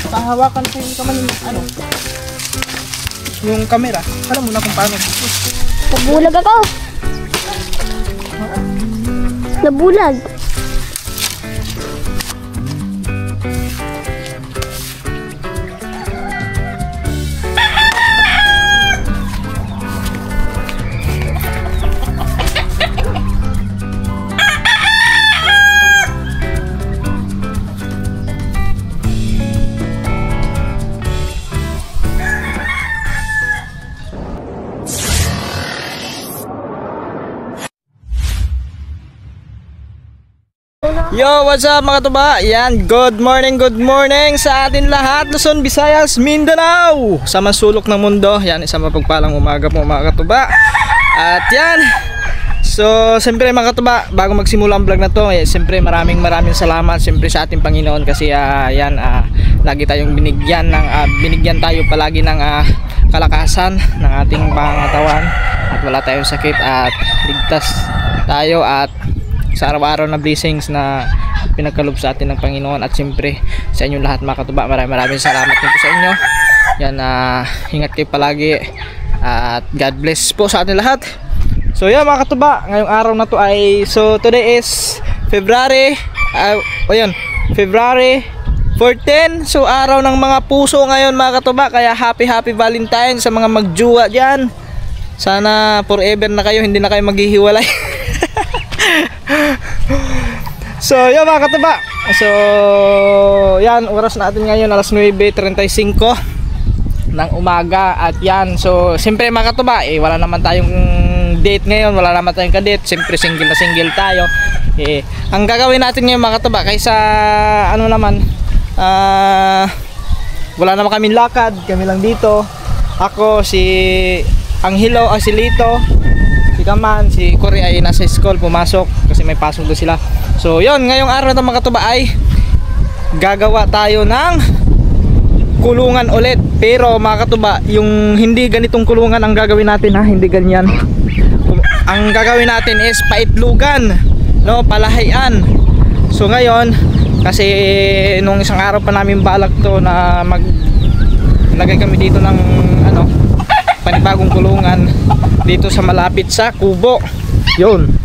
pahawakan ko yung kamay yung ano, yung camera. Alam mo na kung paano. Nabulag ako. Nabulag. Yo, what's up mga katuba? Yan, good morning sa atin lahat, Luzon, Visayas, Mindanao, sa masulok ng mundo. Yan, isang mapagpalang umaga po mga katuba. At yan, so siyempre mga katuba, bago magsimula ang vlog na to, siyempre maraming salamat siyempre sa ating Panginoon. Kasi lagi tayong binigyan tayo palagi ng kalakasan ng ating pangatawan. At wala tayong sakit at ligtas tayo at sa araw-araw na blessings na pinagkaloob sa atin ng Panginoon. At siyempre sa inyong lahat mga katuba, maraming salamat din po sa inyo. Yan, ingat kayo palagi at God bless po sa atin lahat. So yan mga katuba, ngayong araw na to ay, so today is February 14. So araw ng mga puso ngayon mga katuba, kaya happy Valentine sa mga magjuwa dyan. Sana forever na kayo, hindi na kayo maghihiwalay. So yan mga katuba, so yan, oras natin ngayon alas 9:35 ng umaga. At yan, so siyempre mga katuba, wala naman tayong date ngayon, wala naman tayong kadate. Siyempre single na single tayo. Ang gagawin natin ngayon mga katuba, kaysa ano naman, wala naman kaming lakad, kami lang dito. Ako, si Angelo, si Lito, si Kaman, si Cory ay nasa school, pumasok kasi may pasok doon sila. So yun, ngayong araw na mga katuba ay gagawa tayo ng kulungan ulit. Pero mga katuba, yung hindi ganitong kulungan ang gagawin natin, ha, hindi ganyan. Ang gagawin natin is paitlugan, no, palahian. So ngayon, kasi nung isang araw pa namin balak to na maglagay kami dito ng ano, panibagong kulungan dito sa malapit sa Kubo. Yun,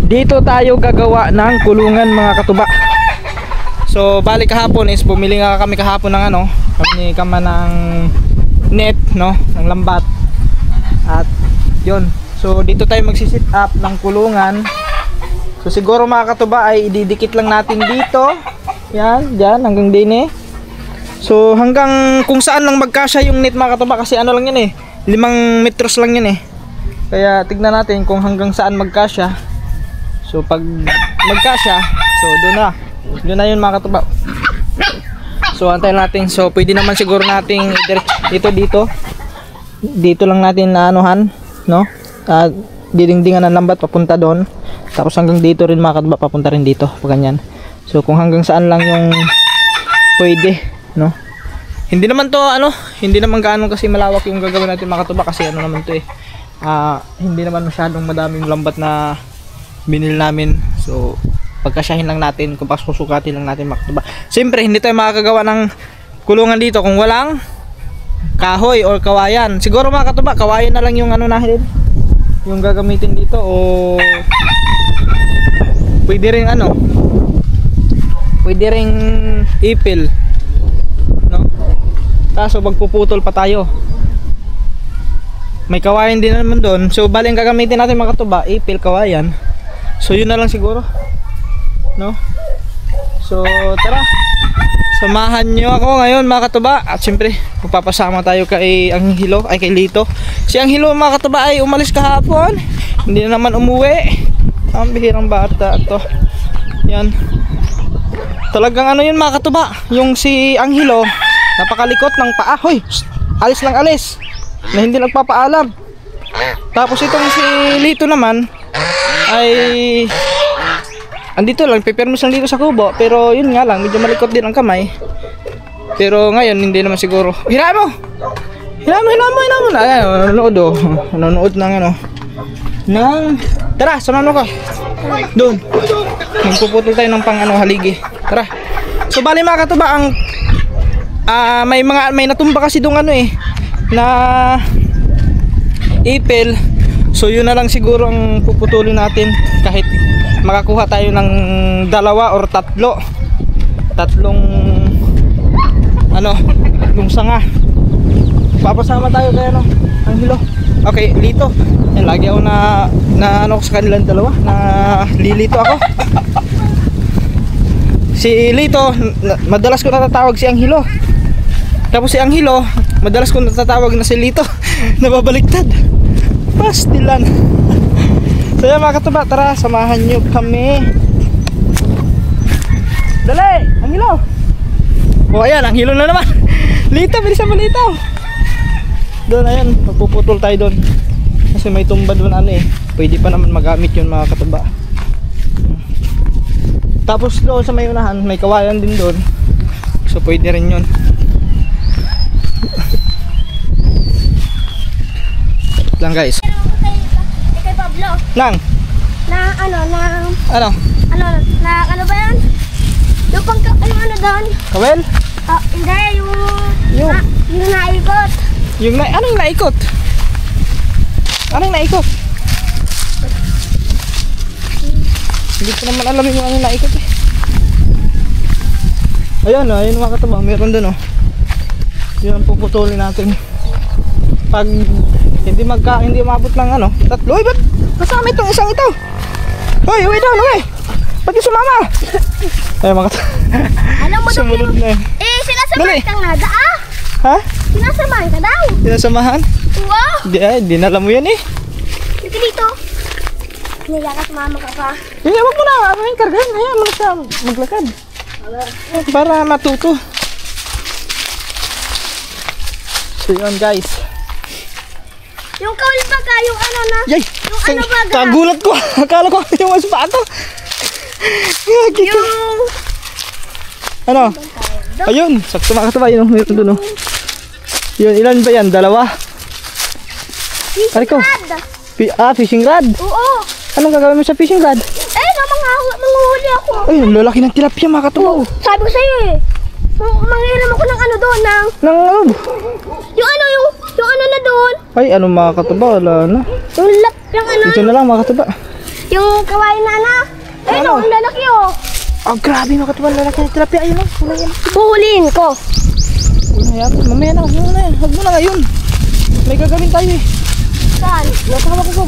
dito tayo gagawa ng kulungan mga katuba. So balik kahapon is bumili nga kami kahapon ng ano, kami kama ng net, no, ng lambat. At yun, so dito tayo magsisit up ng kulungan. So siguro mga katuba ay ididikit lang natin dito. Yan, dyan hanggang din So hanggang kung saan lang magkasya yung net mga katuba, kasi ano lang yan 5 metros lang yan Kaya tignan natin kung hanggang saan magkasya. So pag magkasya, so doon na yun mga katuba. So antayin natin. So pwede naman siguro nating dito lang natin na anuhan, no? Didingdingan ng lambat papunta doon. Tapos hanggang dito rin mga katuba, papunta rin dito pag ganyan. So kung hanggang saan lang yung pwede, no? Hindi naman to hindi naman gaano kasi malawak yung gagawin natin mga katuba, kasi ano naman to hindi naman masyadong madaming lambat na binili namin. So pagkasyahin lang natin, kung pasusukatin lang natin mga katuba. Siyempre hindi tayo makakagawa ng kulungan dito kung walang kahoy or kawayan. Siguro mga katuba, kawayan na lang yung ano natin, yung gagamitin dito, o pwede ring ipil, no? Kaso magpuputol pa tayo, may kawayan din naman doon. So bali ang gagamitin natin mga katuba, ipil, kawayan. So yun na lang siguro, no? So tara, samahan nyo ako ngayon mga katuba. At syempre magpapasama tayo kay Angelo, kay Lito. Si Angelo mga katuba ay umalis kahapon, hindi na naman umuwi. Ang bihirang bata to. Yan, talagang ano yun mga katuba, yung si Angelo napakalikot ng paa. Hoy, alis lang alis na hindi nagpapaalam. Tapos itong si Lito naman ay andito lang, pipermis lang dito sa kubo. Pero yun nga lang, medyo malikot din ang kamay. Pero ngayon hindi naman siguro. Hiramo na. Nanonood ng tara, samahan mo ko doon. Magpuputol tayo ng haligi. Tara. So bali mga katuba, ang may natumba kasi dong ano na ipil. So yun na lang siguro ang puputulin natin, kahit makakuha tayo ng 2 or 3. Tatlong sanga. Papasama tayo kaya ang hilo. Okay, Lito. Yan, lagi ako na sa kanilang dalawa, na lilito ako. Si Lito, madalas ko natatawag si Anghelo. Tapos si Anghelo, madalas ko natatawag na si Lito. Nababaliktad. Pastilan. So yan mga katuba, tara, samahan nyo kami. Dali, Anghelo. O ayan, Anghelo na naman. Lito, bilisan mo Lito. Doon, ayan, magpuputol tayo doon. Kasi may tumba doon pwede pa naman magamit yun mga katuba. Tapos doon sa may unahan, may kawayan din doon. So pwede rin yun. Lang guys. Kay Pablo. Lang. Ano ba yan? Yung doon? Kawel? Hindi, yung naikot. Anong naikot? Anong naikot? Hindi ko naman alam yung anong naikot Ayan ayun mga kataba, meron dun Yun ang puputulin natin. Pag hindi umabot ng 3. Uy, ba't kasama itong isang ito? Uy, uwi down, uwi! Ba't yung sumama? Ayan mga kataba. Alam mo Sumunod na sinasamahan kang nada Ha? Sinasamahan ka daw. Sinasamahan? Wow! Dinala mo yan Dito dito. Nilakas mama ka pa. Wag mo na, yung kargahan. Hayaan mo na siya maglakad. Para matuto. So yun guys. Yung kawil baga, yung Yay! Yung baga. Kagulat ko. Akala ko yung aspato. Yung Ayun, sakto mga katuba. Yun meron dun Yun, ilan ba yan? 2? fishing rod. Fishing rod? Oo. Anong gagawin mo sa fishing rod? Manguhuli ako. Ay, ang lalaki ng tilapia mga katuba. Sabi ko sa'yo manghiram ako ng doon yung na doon. Ay, mga katuba? Wala na. Yung Ito na lang mga katuba. yung kawain na ang lalaki Grabe mga katuba, ang lalaki ng tilapia. Ayun Buhulihin ko. Mamaya na, huwag mo na ngayon. May gagawin tayo Saan? Tawag ko.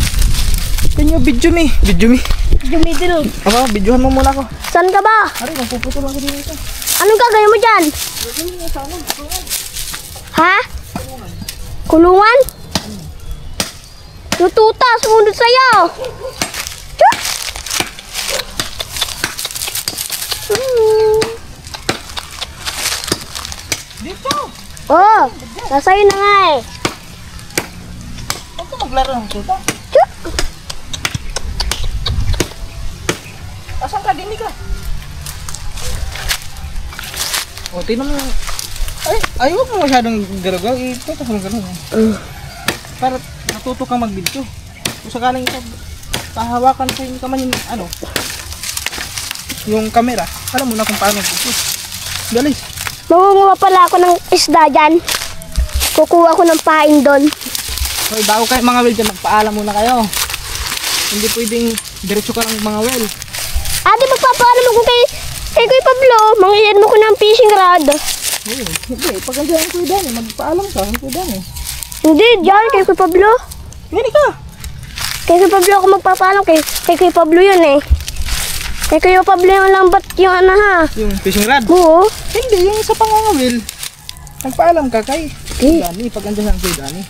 Can you video me? Dumidilo. Videohan mo muna ako. Saan ka ba? Aray, magpuputol ako dito. Anong gagawin mo dyan? Ha? Kulungan? Yung tuta, sumunod sa'yo. Chuk! Dito! Nasa'yo na nga Huwag ka maglaro ng tuta. Chuk! Asan ka? Dini ka. Tingnan mo. Ay, huwag mo masyadong garagaw. Ito mo gano'n para natuto kang mag-video. Kung sakaling pahawakan sa yung kamay yung camera, alam mo na kung paano mag-video. Galis. Mangunguha pala ako ng isda dyan. Kukuha ko ng pain doon. Hoy, bago kayo mga well dyan, magpaalam muna kayo. Hindi pwedeng diretso ka ng mga well. Ate, magpapaalam ako kay Kuya Pablo. Manghiram ako ng fishing rod. Hindi, pag andyan Kuya Dani, magpaalam ka, Kuya Dani. Hindi, dyan kay Kuya Pablo. Hindi ka. Kay Kuya Pablo ako magpapaalam. Kay Kuya Pablo yun Kay Kuya Pablo yung lambat yung Yung fishing rod? Oo. Hindi, yung sa pangangawil. Magpaalam ka kay Okay. Dani, pag andyan ang Kuya Dani.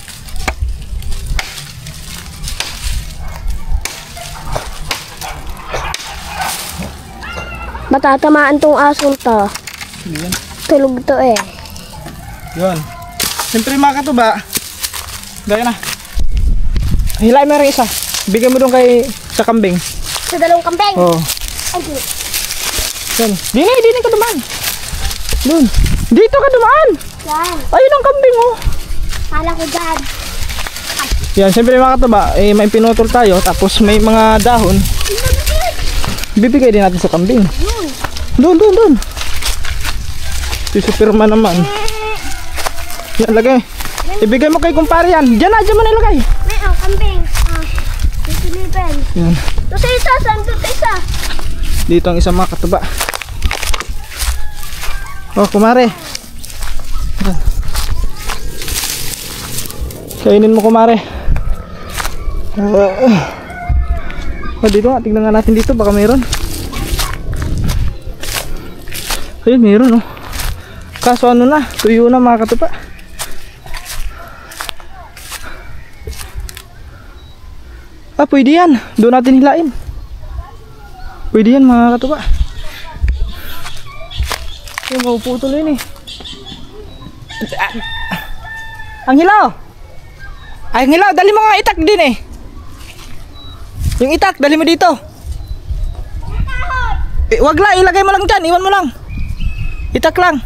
Matatamaan tong asong to. Yun. Tulog to Yun. Siyempre mga katuba, gaya na. Hilain mo rin isa. Bigyan mo doon sa kambing. Sa dalawang kambing? Oo. Okay. Yan. Dini ka dumaan. Doon. Dito ka dumaan. Yan. Ayun ang kambing Kala ko dyan. Yan, siyempre mga katuba, may pinutol tayo. Tapos may mga dahon. Bibigay din natin sa kambing. Doon. Si Superman naman. Yan, lagay. Ibigay mo kay kumpare yan. Diyan mo nilagay. May kambing. Dito lipen. Yan. Ito sa isa, saan ito sa isa? Dito ang isang mga katuba. Oh, kumare. Yan. Kainin mo, kumare. Oh, dito nga. Tignan nga natin dito. Baka mayroon. Ayun, mayroon, oh. Kaso ano na, tuyo na mga katupa. Ah, pwede yan. Doon natin hilain. Pwede yan mga katupa. Ay, mapuputol yun eh. Ang hilaw! Ay, ang hilaw, dali mo nga itak din eh. Yung itak, dali mo dito. Wag lang, ilagay mo lang dyan, iwan mo lang. Itak lang.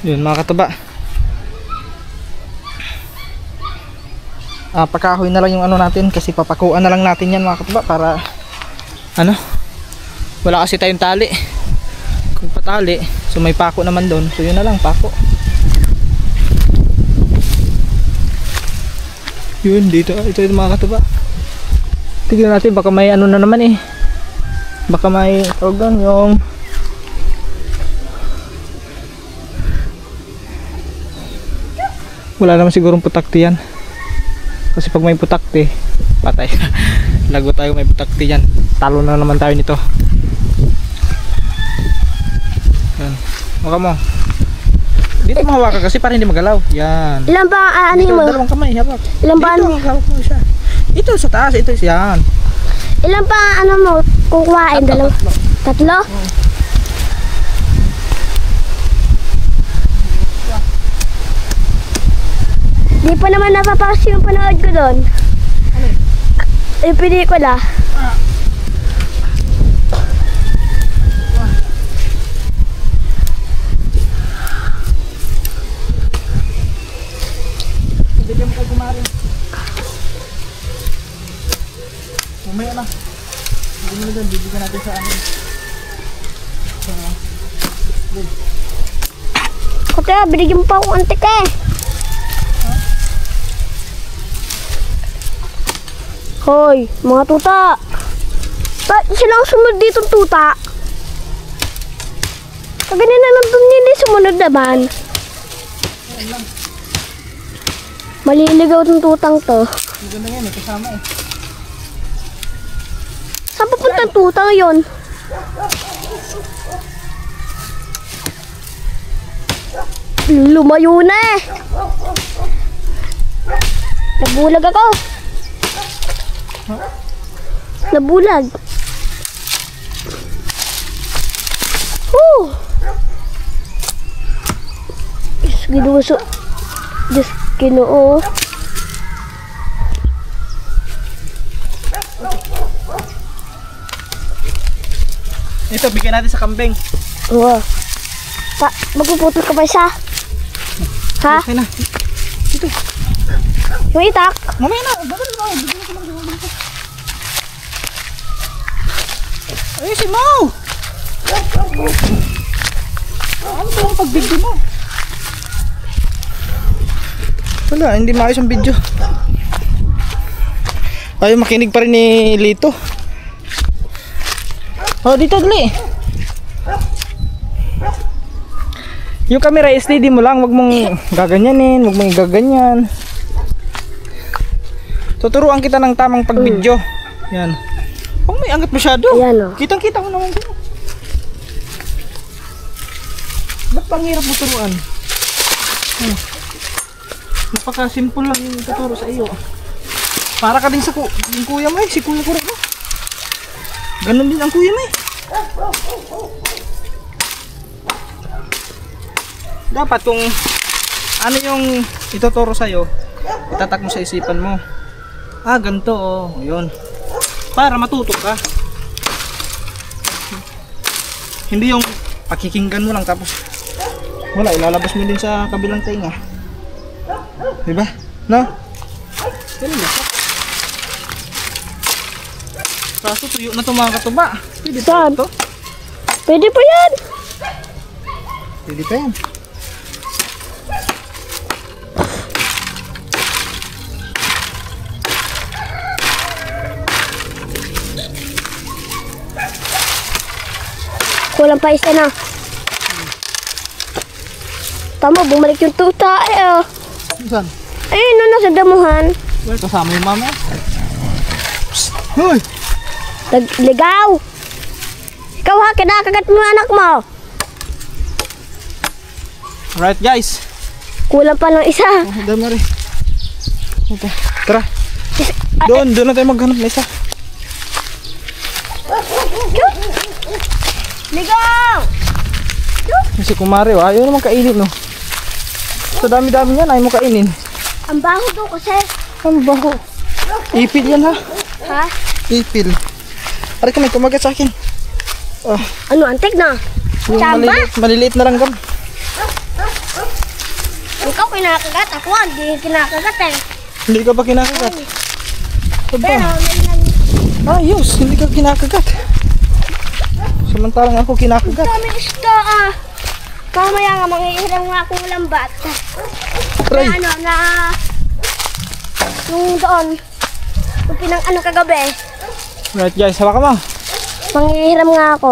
Yun mga katuba. Pakahoy na lang yung ano natin kasi papakuan na lang natin yan mga katuba para ano, wala kasi tayong tali. Kung patali, so may pako naman doon, so yun na lang, pako. Yun dito, ito yung mga katuba. Tignan natin, baka may ano na naman eh, baka may tawag doon yung wala naman sigurong putakti yan. Kasi pag may putakti, patay. Lago tayo, may putakti yan. Talo na naman tayo nito. Yan. Mukha mo. Dito mo hawakan kasi para hindi magalaw. Yan. Ilan ba ano mo? Dalawang kamay, hawak. Ilan ba dito, hawak mo siya. Ito sa taas, ito yan. Ilan pa ano mo kukuhain? Dalawa? Tatlo? Di pa naman napapakas yung panood ko doon. Ano? Yung pelikula. Bigyan mo kay kumari. Mamaya na. Bigyan mo doon, bibigyan natin sa amin. Kaya binigyan mo pa ako antik eh. Hoy, mga tuta. Ba't sila ang sumunod dito tuta? Kaganina nandun nila sumunod naman. Maliligaw itong tutang to. Ang ganda nga, may kasama eh. Saan papunta ang tutang yun? Lumayo na eh. Nabulag ako. Nabulag. Diyos ginuso. Diyos Ginoo. Ito, bigyan natin sa kambing. Oo. Magpuputol ka pa isa? Ha? Okay na. Ito. Yung itak? Mamaya na. Bagal mo. Bigyan ko lang. Ay, si Mau! Ano ba ang pag-video mo? Wala, hindi maayos ang video. Ayaw makinig pa rin ni Lito. Oh, dito dali. Yung camera STD mo lang, wag mong gaganyanin, wag mong igaganyan. Tuturuan kita ng tamang pag-video. Yan. Huwag may angat masyado. Ayan, oh. Kitang-kita ko naman ko. Ba't pang hirap mo turuan? Napaka-simple lang yung tuturo sa iyo. Para ka din sa yung kuya mo eh. Si kuya ko rin. Ganon din ang kuya mo eh. Dapat kung ano yung ituturo sa'yo, itatak mo sa isipan mo. Ah, ganito oh. Yun. Para matuto ka. Hindi yung pakikinggan mo lang tapos wala, ilalabas mo din sa kabilang tainga. Diba? No? Ganun na. Kaso tuyo na ito mga katuba. Pwede Saan? to? Pwede pa yan. Pwede pa yan. Kulang pa isa na. Tama, bumalik yung tuta. Saan? Ayun, no, nasa damuhan. Well, kasama yung mama. Psst! Hoy! Ligaw! Ikaw ha, kinakagat mo yung anak mo. Alright guys. Kulang pa lang isa. Oh, dami rin. Okay. Tara. Doon na tayo maghanap na isa. Ligaw! Kasi kumari, ayaw naman kainin, no? Sa dami-dami niyan, ayaw mo kainin. Ang baho daw kasi. Ang baho. Ipil yan, ha? Ha? Ipil. Aray ka, may kumagat sa akin. Oh, Ano, antik na? yung Tama? maliliit na langgam. Ikaw kinakagat. Ako, hindi kinakagat eh. Hindi ka ba kinakagat? Pero, Aba. Ayos, hindi ka kinakagat. Samantalang ako kinakagat. dami isda ah. Kamaya nga, mangihiram nga akong lambat. Aray! Na ano, na... Yung doon. Yung pinang ano kagabi. Right guys, hawa ka mo. Mangihiram nga ako.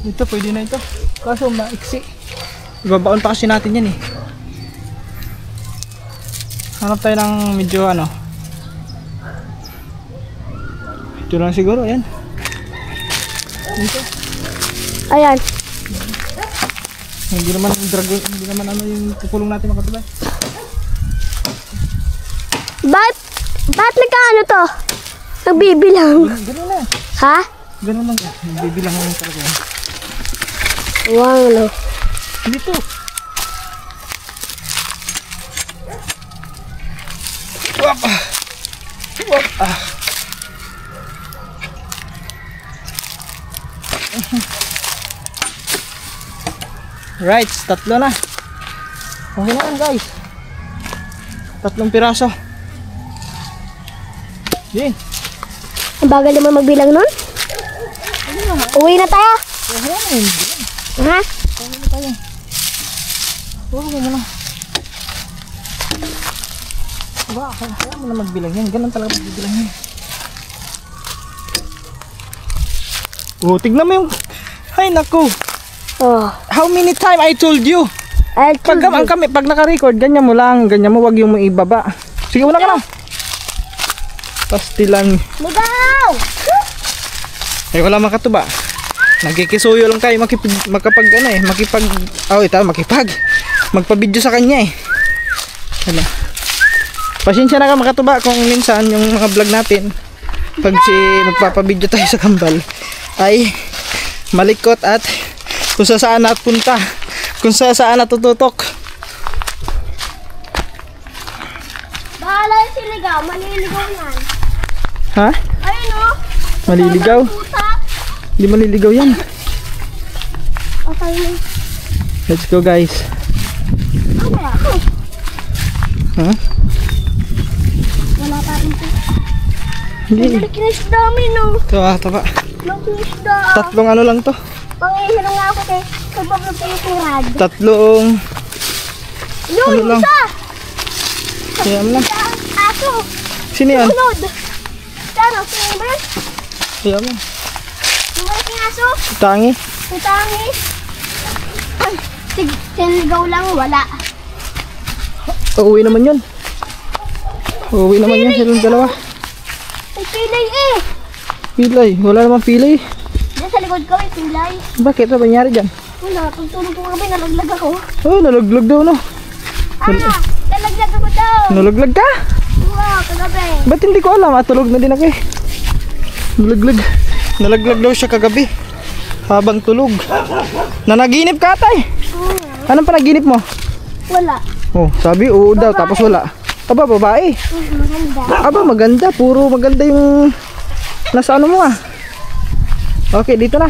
Ito, pwede na ito. Kaso maiksi. Ibabaon pa kasi natin yan eh. Hanap tayo ng medyo ano. Ito lang siguro, ayan. Ito. Ayan. Hindi naman yung dragon, hindi naman ano yung pupulong natin makatulad. Ba't nagkaano to? Nagbibilang. Ganun na. Ha? Ganun lang. Bibilang lang talaga yan. Wow, no. Dito. Wap! Wap! Right, tatlo na. Okay na yan guys. 3 piraso. Yun. Ang bagal naman magbilang nun. Uwi na tayo. Ha? Huwag mo muna. Kaya mo na magbilang yan. Ganun talaga magbilang yan. Oh, tignan mo yung... Ay, naku. Oh. How many time I told you? I'll Pag, pag naka-record, ganyan mo lang. Ganyan mo, wag yung maibaba. Sige, una ka na. Pastilan. Ligaw! Eh, wala makatuba. Nagkikisuyo lang tayo makipag ano eh, magpa-video sa kanya eh. Hala. Pasensya na ka makatuba kung minsan yung mga vlog natin pag magpapa-video tayo sa kambal ay malikot at kung saan napunta, kung saan natututok. Bahala yung si Ligaw, maliligaw yan. Ha? Ayun o. Maliligaw? Hindi maliligaw yan. Okay na. Let's go guys. Ano kaya ako? Ha? Wala pa rin po. Hindi. Madalik na isda amin no. Taba. Laki isda. 3 ano lang to. Pangihirang nga ako kay Pablo Pinturad. 3 Yun, Ano lang? isa! kaya mo lang. Aso! Sino yan? Sunod! Saan? Sino ba yan? Kaya mo. Yung malaking aso? Tangi. Yung tangis? Ay, sinigaw lang, wala. Uuwi naman yun. Uuwi naman yun silang dalawa. May pilay eh! Pilay. Wala namang pilay. Diyan sa likod ko may pilay. Bakit? Ano nangyari dyan? Wala, pagtulog ko kami, nalaglag ako. Oh, nalaglag daw no. Nalaglag ako daw. Nalaglag ka? Wow, kagabi. Ba't hindi ko alam? Tulog na din ako eh. Nalaglag daw siya kagabi. Habang tulog. Nanaginip ka tay. Anong panaginip mo? Wala. Oh, sabi oo daw tapos wala. Aba, babae. Maganda. Aba, maganda. Puro maganda yung nasa ano mo ah. Okay, dito na.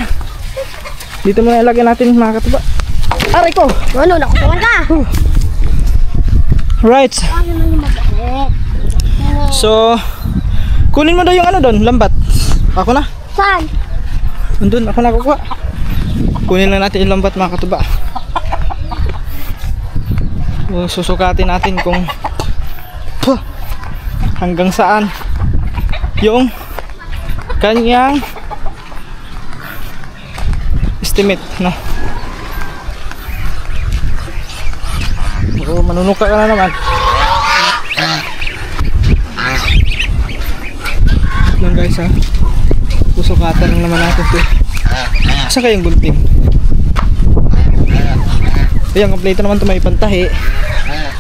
Dito muna ilagay natin mga katuba. Aray ko! Ano, nakutungan ka? Right. Ano naman yung mabait? So, kunin mo daw yung ano doon, lambat. Ako na. Saan? Andun, ako na kukuha. Ako Kunin lang natin yung lambat mga katuba. Susukatin natin kung hanggang saan yung kanyang estimate, no? Oo, manunuka ka na naman. Lang guys ha. Susukatan lang naman natin ito. Saan kayong gunting? Ayan, kompleto naman ito, may pantahi.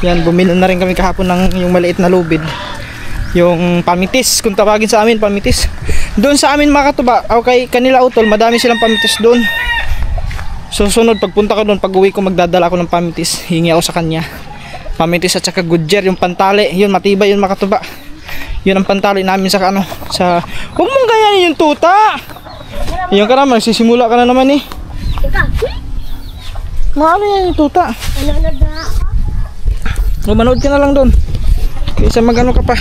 Yan, bumili na rin kami kahapon ng yung maliit na lubid. Yung pamitis, kung tawagin sa amin, pamitis. Doon sa amin mga katuba, okay, kanila utol, madami silang pamitis doon. Susunod, pagpunta ko doon, pag uwi ko, magdadala ako ng pamitis. Hingi ako sa kanya. Pamitis at saka Goodyear, yung pantali. Yun, matibay yun mga katuba. Yun ang pantali namin sa ano, sa... Huwag mong ganyan yung tuta! Yan ka naman, sisimula ka na naman eh. Maano yan yung tuta? O, manood ka na lang doon. Kaysa magano ka pa.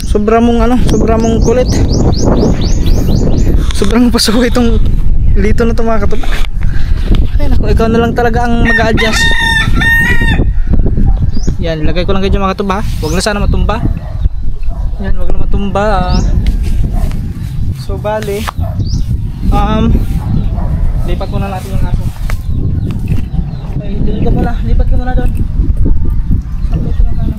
Sobra mong kulit. Sobrang pasuko itong lito na ito mga katuba. Ay naku, ikaw na lang talaga ang mag-a-adjust. Yan, lagay ko lang kayo mga katuba. Huwag na sana matumba. Yan, huwag na matumba. So bali, lipat muna natin yung aso. Ay, dili ka pala, lipat ka muna doon. Sabay ko na ka na.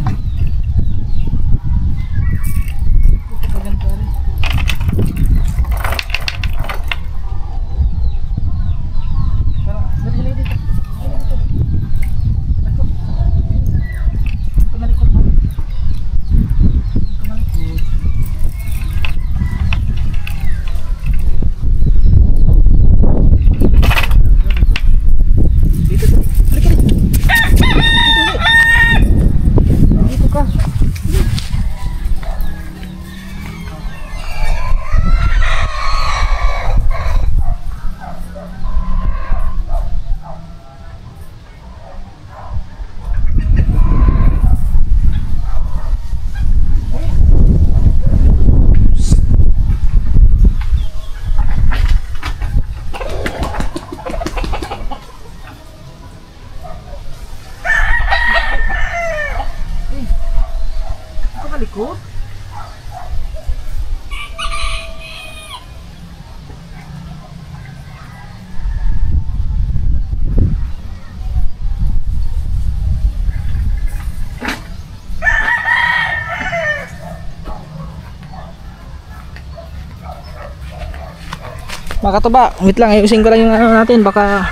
Mga katuba, wait lang, ayusin ko lang yung ano natin, baka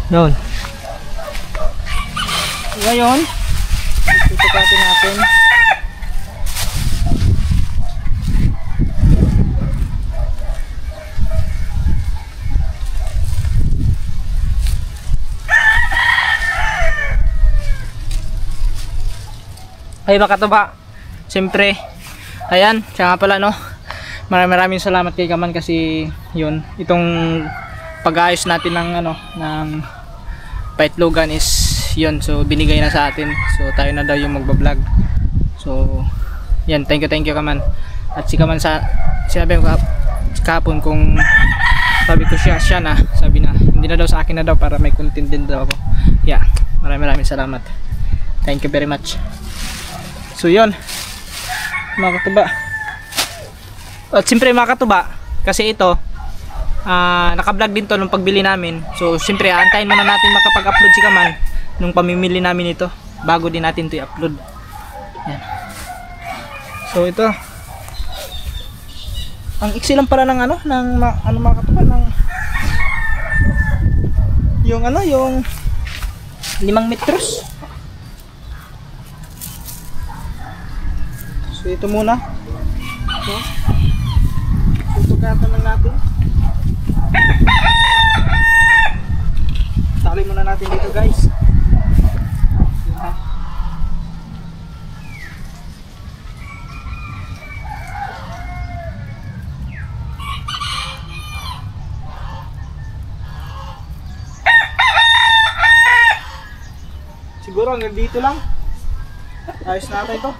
yun. Ngayon tutukatin natin. Ay mga katuba, siyempre ayan, siya nga pala no, maraming salamat kay Kaman kasi yun, itong pag-aayos natin ng ano, ng paitlogan is yun, so binigay na sa atin, so tayo na daw yung magbablog. So yan, thank you Kaman. At si Kaman sinabi ko kahapon kung sabi ko siya na, sabi na hindi na daw sa akin na daw para may content din daw ako. Yeah, maraming salamat, thank you very much. So yun mga katuba, at siyempre mga katuba, kasi ito naka-vlog din to nung pagbili namin. So siyempre aantayin muna natin makapag-upload si Kaman nung pamimili namin ito bago din natin ito i-upload. Yan. So ito, ang iksi lang pala ng ano, ng ano mga katuba, ng yung ano, yung 5 metros. So ito muna. So, tutukatan lang natin. Tali muna natin dito guys. Siguro hanggang dito lang. Ayos natin ito.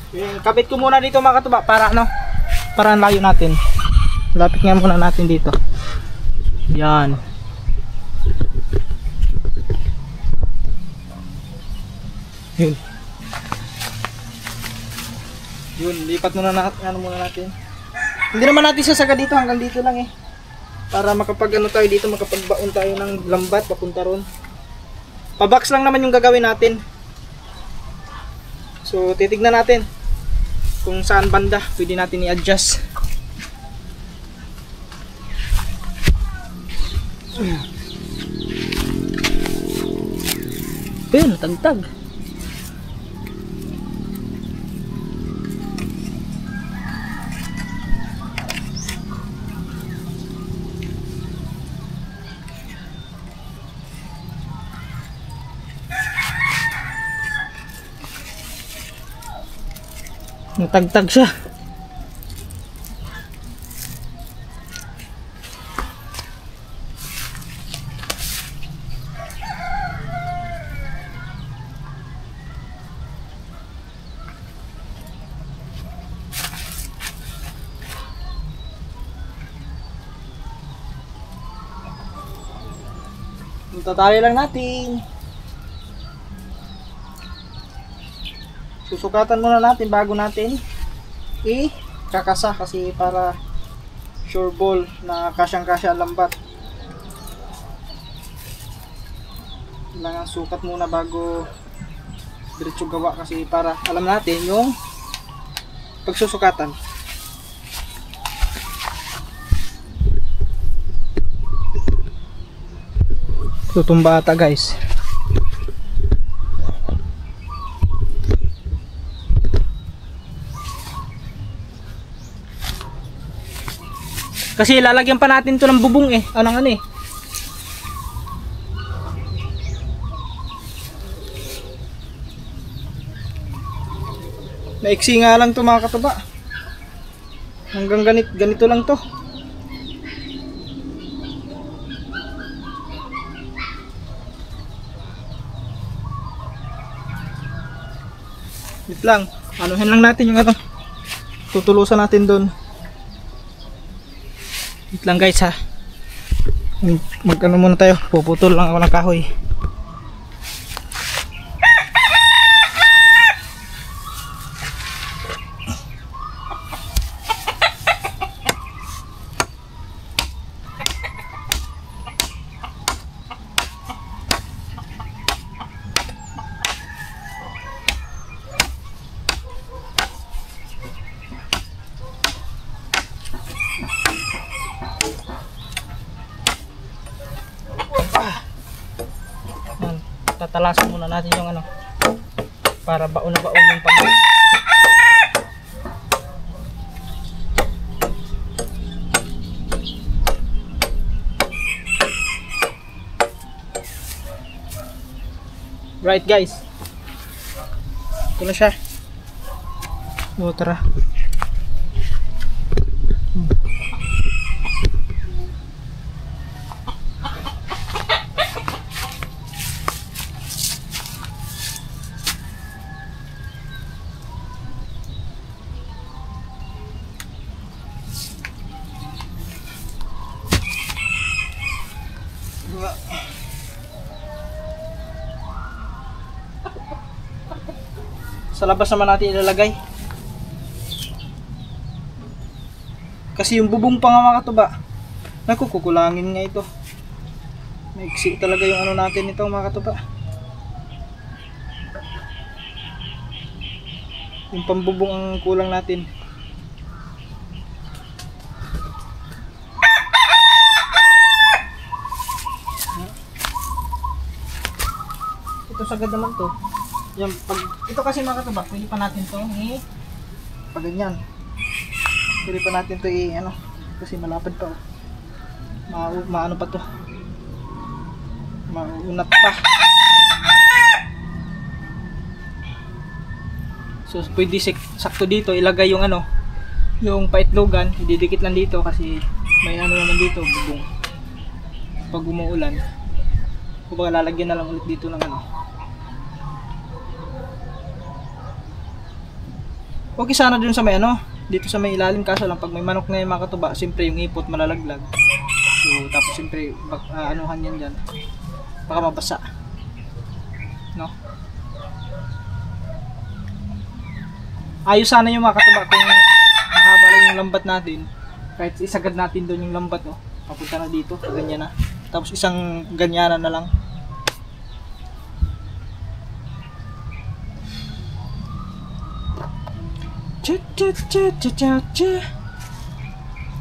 Kabit ko muna dito mga katuba para ano, para ang layo natin. Lapit nga muna natin dito. Yan. Yun. Yun, lipat muna natin, ano muna natin. Hindi naman natin sasaga dito, hanggang dito lang eh. Para makapag ano tayo dito, makapagbaon tayo ng lambat papunta ron. Pabox lang naman yung gagawin natin. So, titignan natin kung saan banda pwede natin i-adjust. Ayun, natagtag. Natagtag siya. Tatali lang natin. Susukatan muna natin bago natin i-kakasa kasi para sure ball na kasyang-kasya ang lambat. Kailangan sukat muna bago diretso gawa kasi para alam natin yung pagsusukatan. Tutumba ata guys. Kasi lalagyan pa natin to ng bubong eh. Anong ano eh. Maiksi nga lang to mga kataba. Hanggang ganito lang to. Wait lang. Anuhin lang natin yung ano. Tutulusan natin doon. Wait lang guys ha. Mag-ano muna tayo. Puputol lang ako ng kahoy. Tatalasan muna natin yung ano para baon na baon yung pag right guys, ito na siya. O tara. Sa labas naman natin ilalagay. Kasi yung bubong pa nga mga katuba, nakukukulangin nga ito. Maiksi talaga yung ano natin ito mga katuba. Yung pambubong ang kulang natin. Ito sagad naman to. Yan, ito kasi mga katuba, pwede pa natin to pag ganyan. Pwede pa natin to ano, kasi malapad pa. Maano pa to. Maunat pa. So pwede sakto dito ilagay yung ano, yung paitlogan, ididikit lang dito kasi may ano naman dito, bubong. Pag umuulan, kumbaga lalagyan na lang ulit dito ng ano. Okay sana dun sa may ano, dito sa may ilalim, kaso lang pag may manok na yung mga katuba, siyempre yung ipot malalaglag. So tapos siyempre anuhan yan dyan, baka mabasa, no? Ayos sana yung mga katuba kung mahaba lang yung lambat natin, kahit isagad natin doon yung lambat, oh, papunta na dito, ganyan na, tapos isang ganyanan na lang.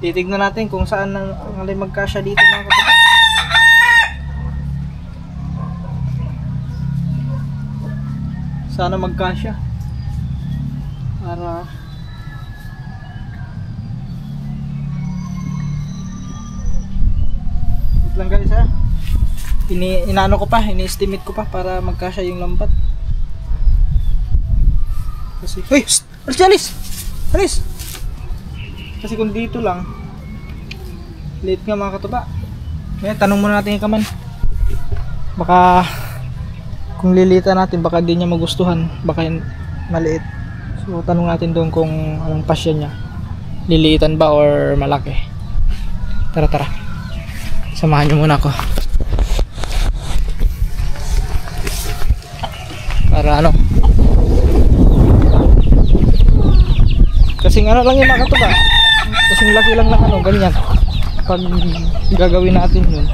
Titignan natin kung saan ang alay magkasya dito mga kapatid. Sana magkasya para wait lang guys ha. Inaano ko pa, ini-estimate ko pa para magkasya yung lambat. Kasi, hey! Alis! Alis! Kasi kung dito lang, late nga mga katuba. Ngayon, tanong muna natin yung kaman. Baka, kung lilita natin, baka di niya magustuhan. Baka maliit. So, tanong natin doon kung anong pasya niya. Liliitan ba or malaki. Tara. Samahan niyo muna ako. Para ano? Kasing ano lang yung mga katuba, kasing laki lang ng ano, ganyan pag gagawin natin yun.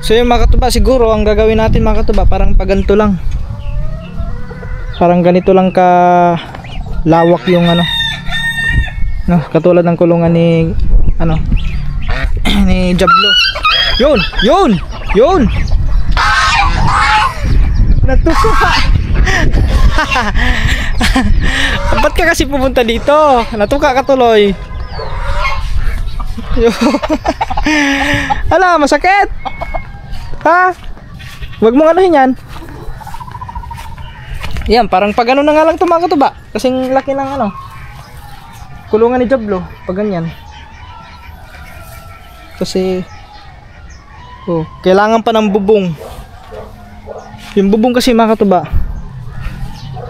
So yung mga katuba, siguro ang gagawin natin mga katuba, parang paganto lang, parang ganito lang ka lawak yung ano, no, katulad ng kulungan ni ano ni Jablo. Yun natuka. Ba't ka kasi pumunta dito? Natuka ka tuloy. Ala, masakit ha, wag mong anuhin yan. Yan, parang pag ano na nga lang ito mga katuba, kasing laki ng ano kulungan ni Jablo, pag ganyan. Kasi kailangan pa ng bubong. Yung bubong kasi mga katuba,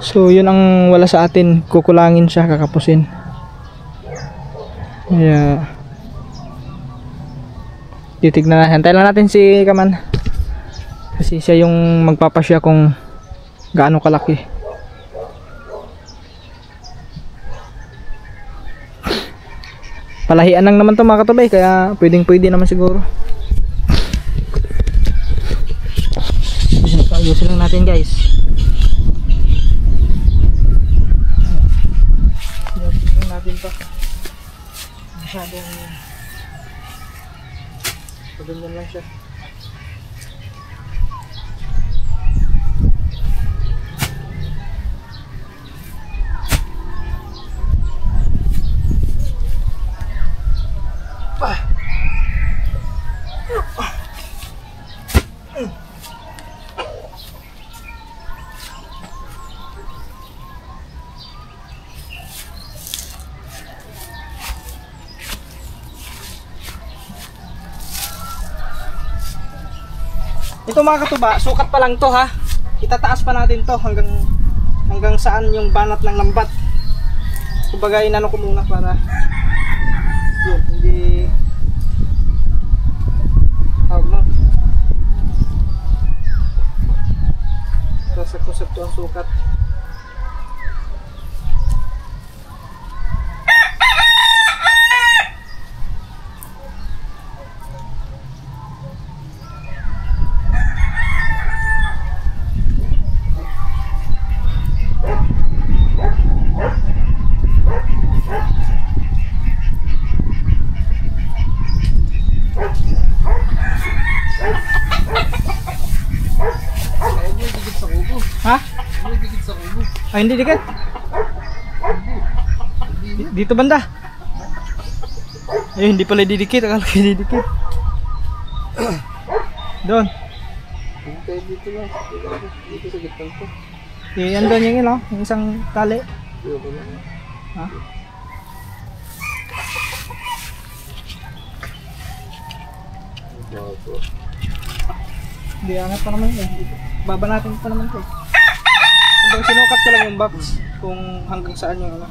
so yun ang wala sa atin, kukulangin siya, kakapusin. Kaya titignan natin, hintayin lang natin si Kaman, kasi siya yung magpapasya kung gaano kalaki. Palahian lang naman to mga katubay, kaya pwede naman siguro. Ayusin lang natin guys. Ayusin natin to. Masyadong pagganyan lang siya. Ito mga katuba, sukat pa lang to ha. Itataas pa natin to hanggang saan yung banat ng lambat. Kumbaga inano ko muna para yun, hindi tawag mo. Sakto-sakto ang sukat. Ha? Ay, hindi dikit. Dito banda. Ay, hindi pala didikit. Akala ko didikit. Doon. Dito lang. Dito sa gitna ko. Yan doon yung ino, yung isang tali. Ha? Opo. Hindi, angat pa naman yun. Baba natin pa naman ito. Kung sinukat ko lang yung box kung hanggang saan yung ano.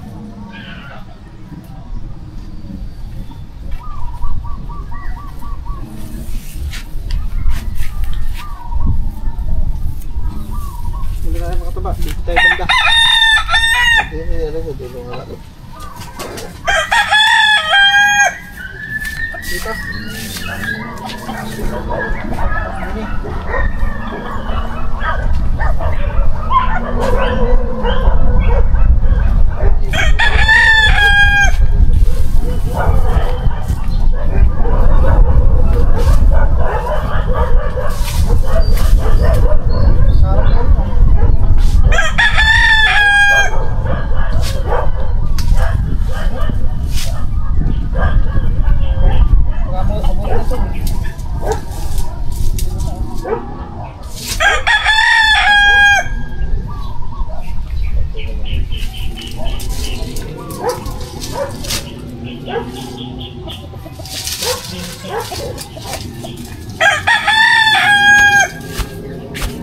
Hindi na tayo makataba. Dito tayo banda. Hindi, ano sa dulo nga. Dito. Ini.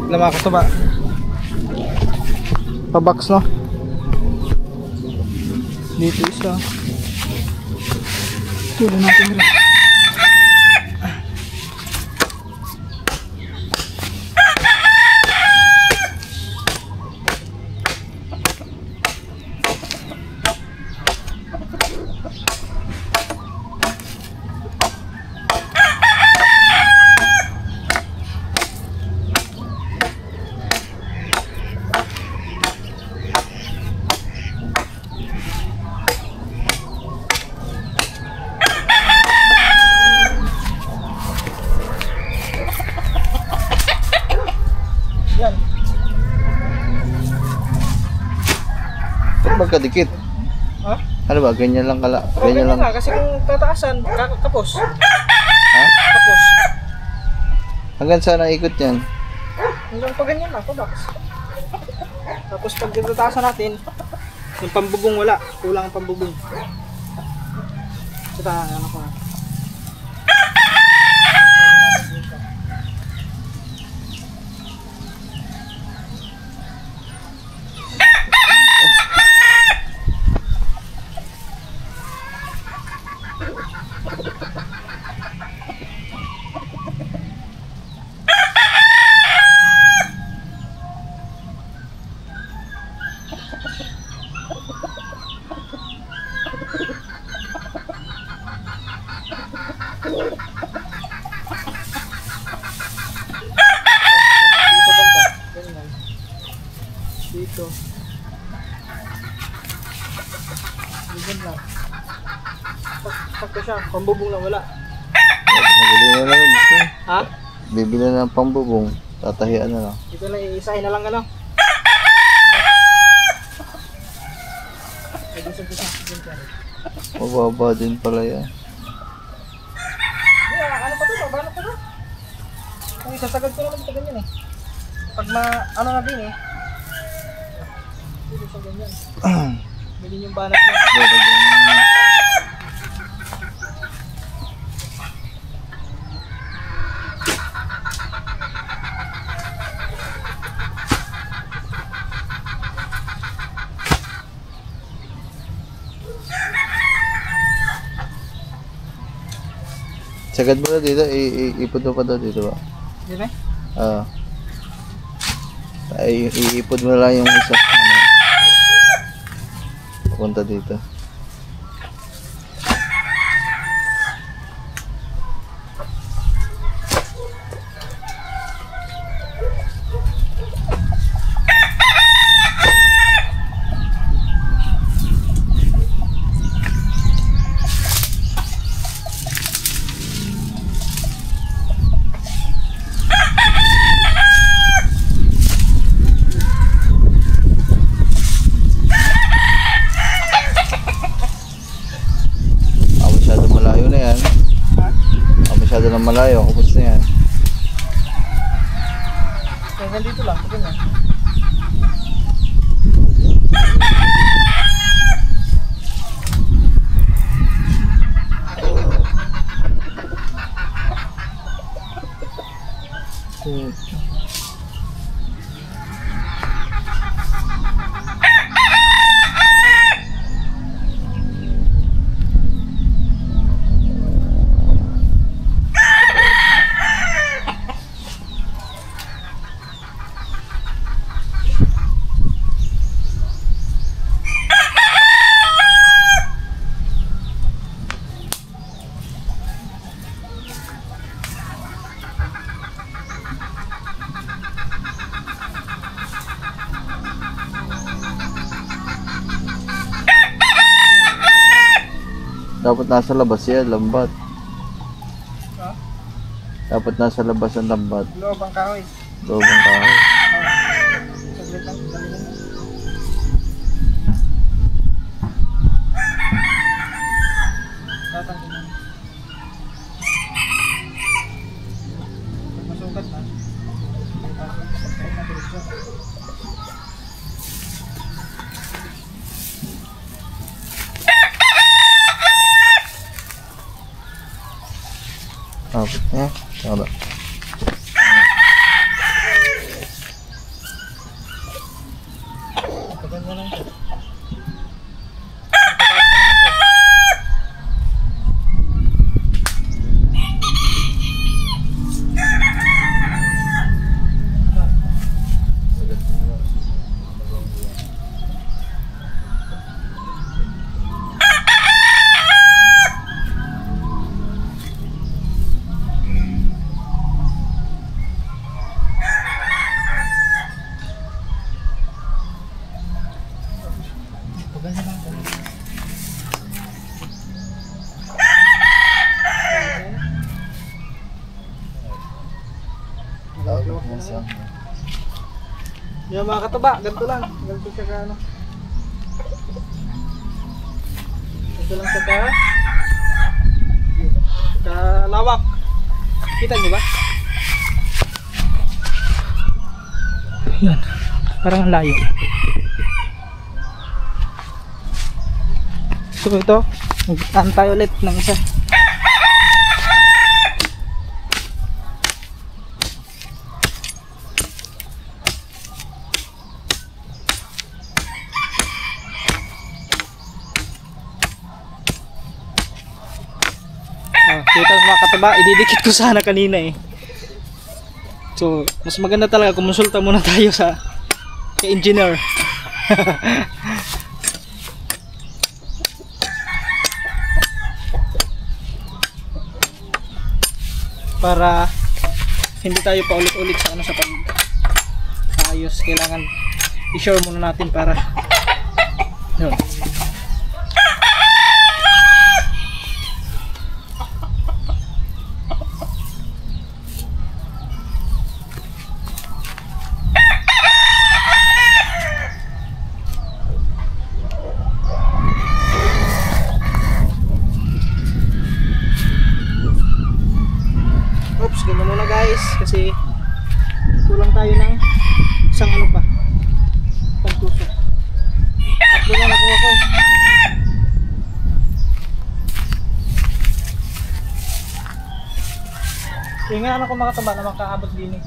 Lama ka to ba? Pa-box no? Dito isa. Tuloy natin rin. Yan. Ano ba kadikit? Ha? Ano ba? Ganyan lang kala. Okay Ganyan lang. lang kasi kung tataasan, kapos. Ha? Kapos. Hanggang saan ang ikot yan? Hanggang pa ganyan lang, pa-box. Tapos pag tataasan natin, yung pambubong wala. Kulang ang pambubong. Saka ano ko na. Dito banda. Ganyan. Dito. Ganyan lang. Pagka siya, pambubong lang wala. Nabili na lang ito. Ha? Bibili na ng pambubong. Tatahian na lang. Dito na iisahin na lang ano. Mababa din pala yan. Ano pa to? Paano pa to? Kung isasagad ko naman ito ganyan eh. Pag ano na din eh. Dito siya ganyan. Ganyan yung banat niya. Sagad mo na dito, iipod mo pa daw dito ba? Di ba? Ay, iipod mo na lang yung isa. Ano, papunta dito. Malayo na yan. Ha? Masyado na malayo. Kupos na yan. Hanggang dito lang. Ganyan. So, Dapat nasa labas yan, lambat. Ha? Dapat nasa labas ang lambat. loob ang kahoy. Loob ang kahoy. Saglit lang, dali lang. Tatanggalin lang. Masukat na. Sakay na diretso. Dapat niya. Wala. Paganda lang siya. Paganda lang siya. Yung mga katuba, ganito lang. Ganito siya ka ano. Ganito lang siya ka. Kalawak. Kita niyo ba? Yan. Parang ang layo. So ito, mag-antay ulit ng isa. Kita mga katuba, ididikit ko sana kanina eh. So, mas maganda talaga kumonsulta muna tayo sa kay engineer. Para hindi tayo paulit-ulit sa ano sa pag-ayos, kailangan i-sure muna natin para yun. Oops, gano'n muna guys kasi kulang tayo ng isang ano pa, pagtusok. Tatlo na nakuha ko. Yung nga ano ko makataba na makaabot din eh.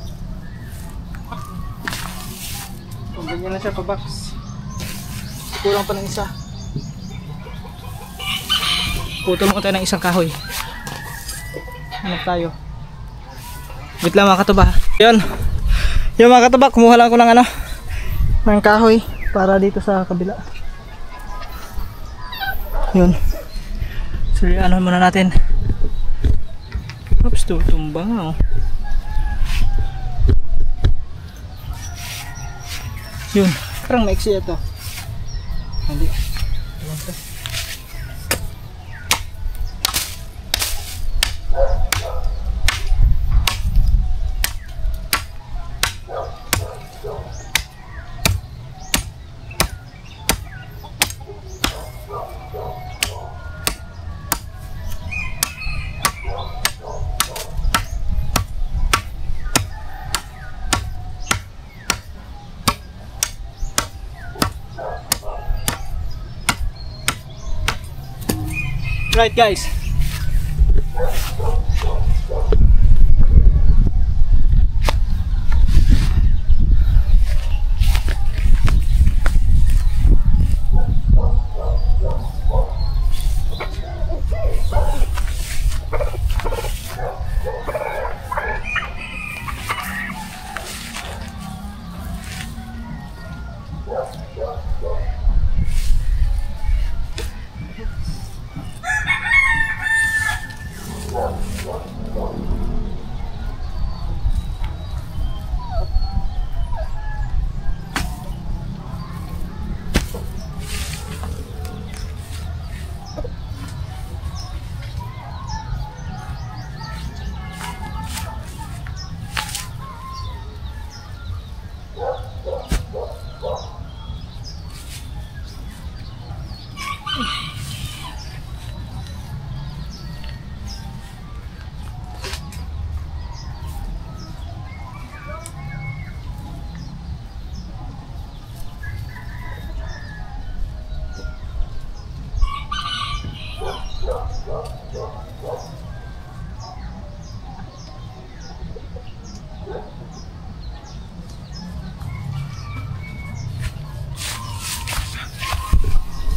Kung ganyan lang siya pa-box, kulang pa ng isa. Putol mo tayo ng isang kahoy. Hanap tayo. Wait lang mga katuba. Yun. Yung mga katuba, kumuha lang ako ng ano, ng kahoy para dito sa kabila. Yun. So ano muna natin. Oops, tumba nga oh. Yun. Parang maiksi ito. Hindi. Right guys.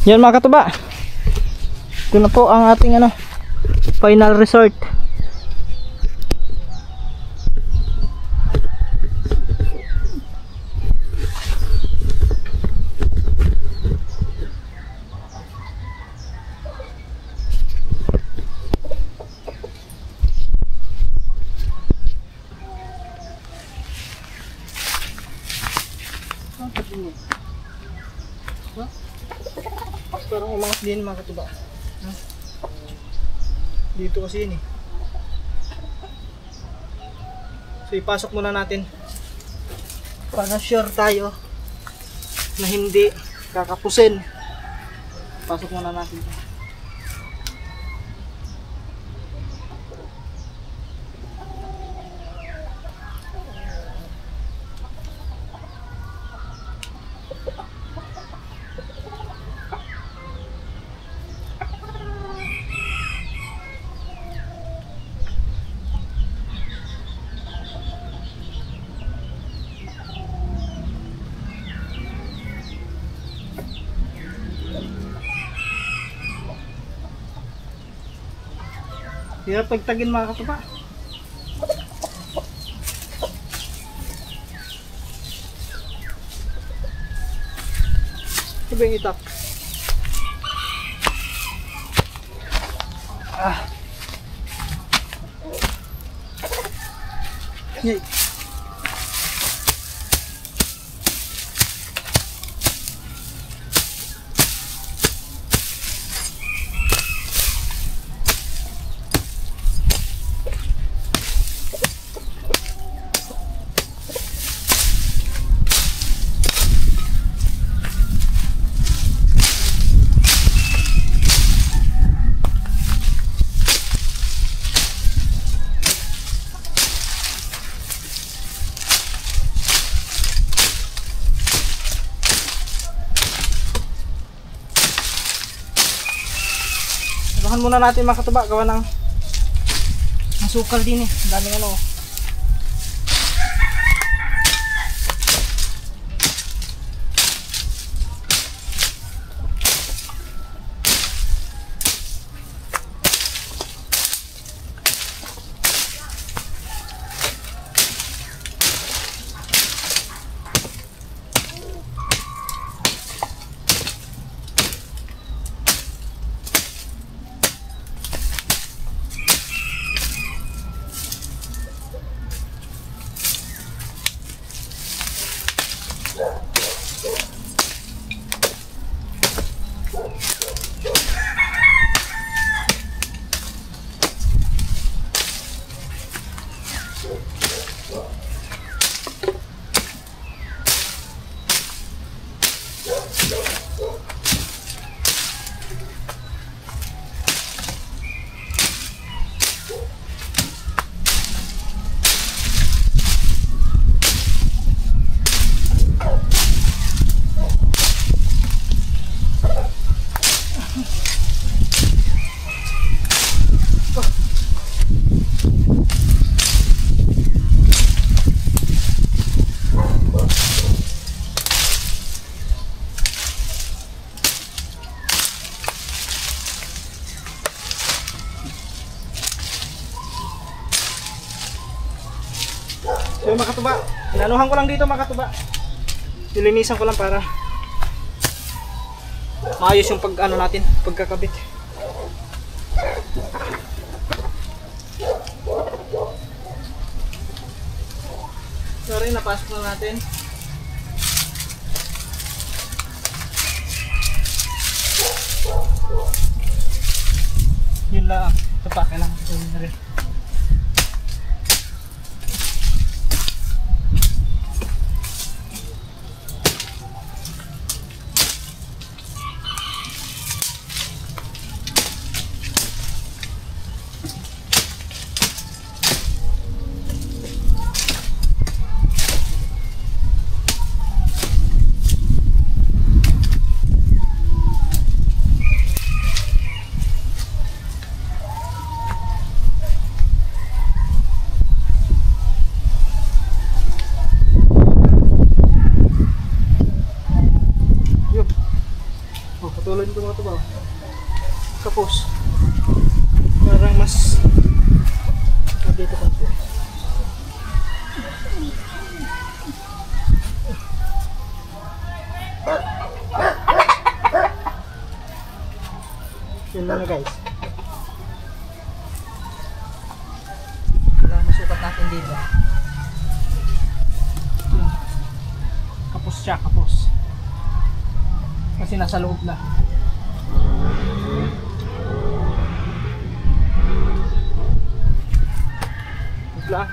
Yan mga katuba, ito na po ang ating final resort. Parang umangas din mga katuba. Dito kasi yun eh. So ipasok muna natin para sure tayo na hindi kakapusin. Pasok muna natin. Hirap pagtagin mga katuba. Ito ba yung itak? Yay. Bahan muna natin mga katuba, gawa ng sukal din eh. Daming So mga katuba, inanuhan ko lang dito mga katuba. Nilinisan ko lang para maayos yung natin, pagkakabit. Sorry, napasok na natin. Yun lang. Ito pa, kailangan ito na rin. kapos. Parang mas dito pa po. Yun lang na guys. Kailangan masukat natin dito. Kapos siya, kapos. Kasi nasa loob na. Wala.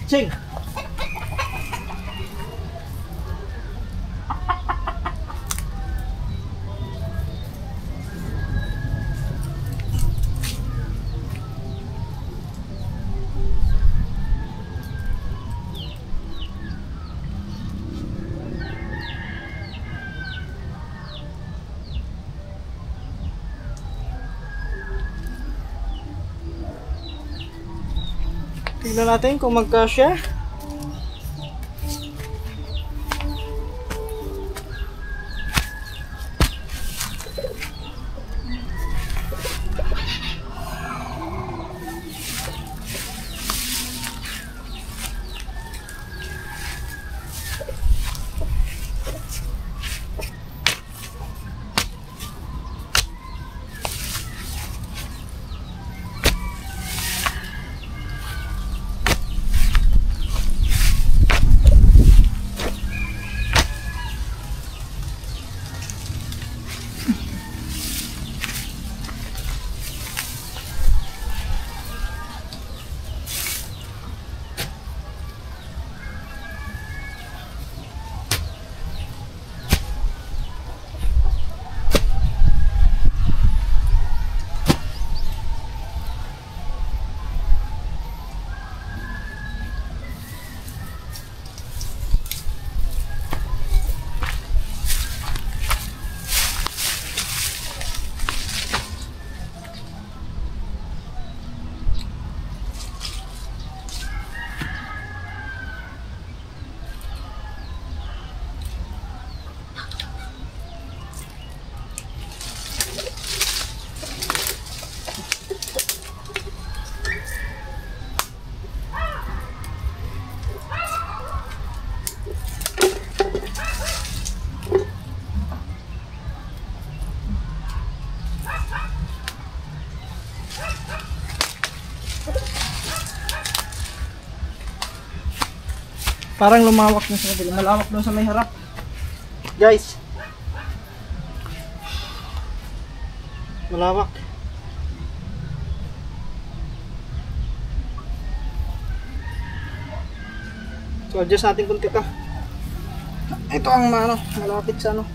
Ching! Tignan natin kung magkasya. Parang lumawak na sa kabila. Malawak doon sa may harap. Guys. Malawak. So adjust natin kunti to. Ito ang malapit sa ano.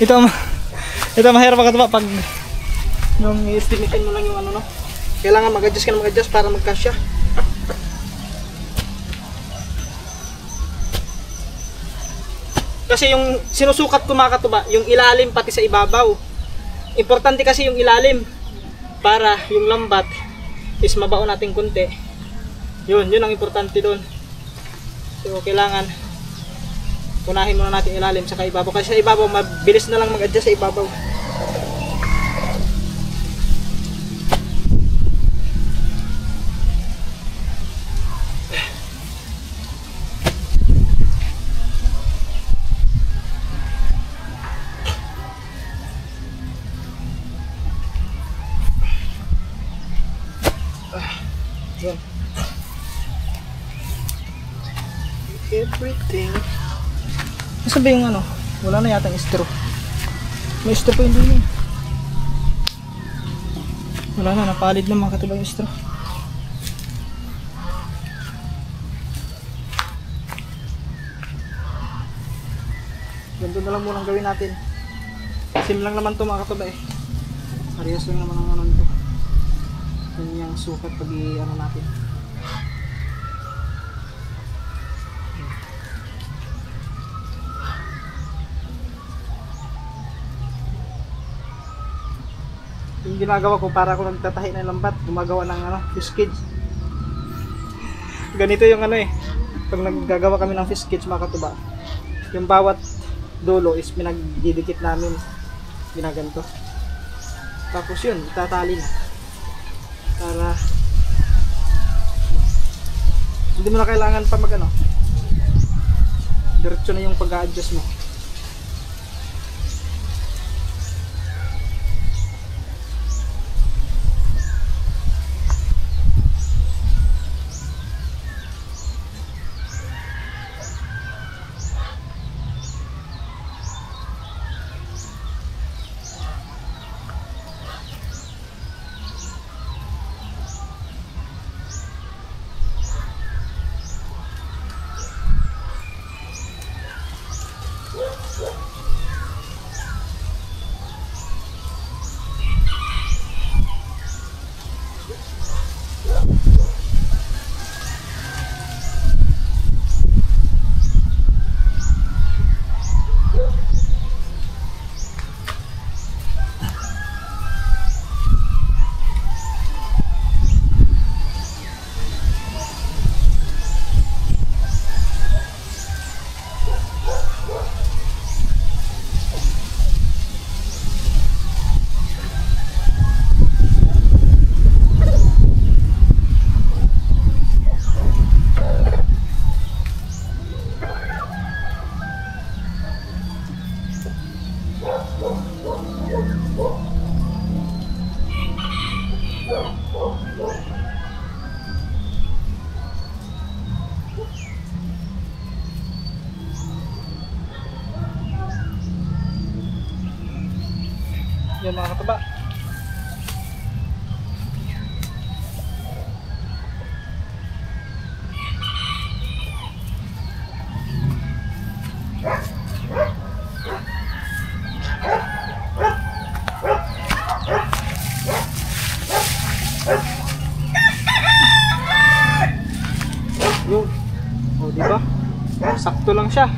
Ito mahirap pag yung i-estimatein mo lang yung ano no. Kailangan mag-adjust ka na mag-adjust para magkasya. Kasi yung sinusukat ko mga katuba, yung ilalim pati sa ibabaw. Importante kasi yung ilalim para yung lambat is mabaon natin kunti. Yun ang importante doon. So kailangan unahin muna natin ilalim sa ibabaw kasi sa ibabaw mabilis na lang mag-adjust sa ibabaw. Yan. Everything. Ano ba yung ano? Wala na yata yung straw. May straw pa hindi eh. Wala na, napalid na mga katibay yung straw. Ganito na lang munang gawin natin. Sim lang naman to mga katibay. Parehas lang naman ang ano nito. Kanyang sukat pag i-ano natin. Yung ginagawa ko para ako nagtatahi ng lambat, gumagawa ng ano, fish cage. Ganito yung ano eh. Pag naggagawa kami ng fish cage mga katuba, yung bawat dulo is pinagdidikit namin. Ginaganto. Tapos yun, itatali na. Para hindi mo na kailangan pa mag ano. Diretso na yung pag-a-adjust mo. Yan mga kataba. Yun. O, diba? Sakto lang siya.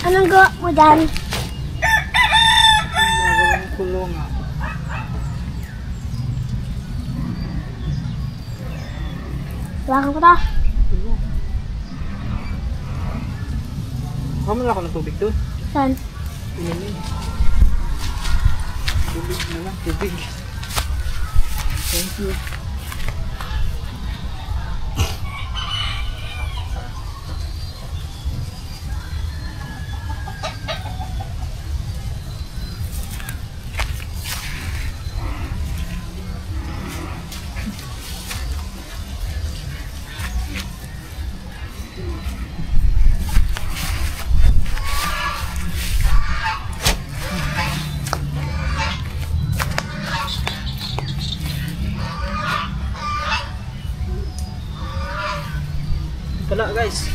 Anong gawa mo dyan? Nagawang kulungan. Hawakan ko to. Kamu na ako ng tubig doon. Saan? Inumin. Tubig na lang, tubig. Thank you. Wala guys.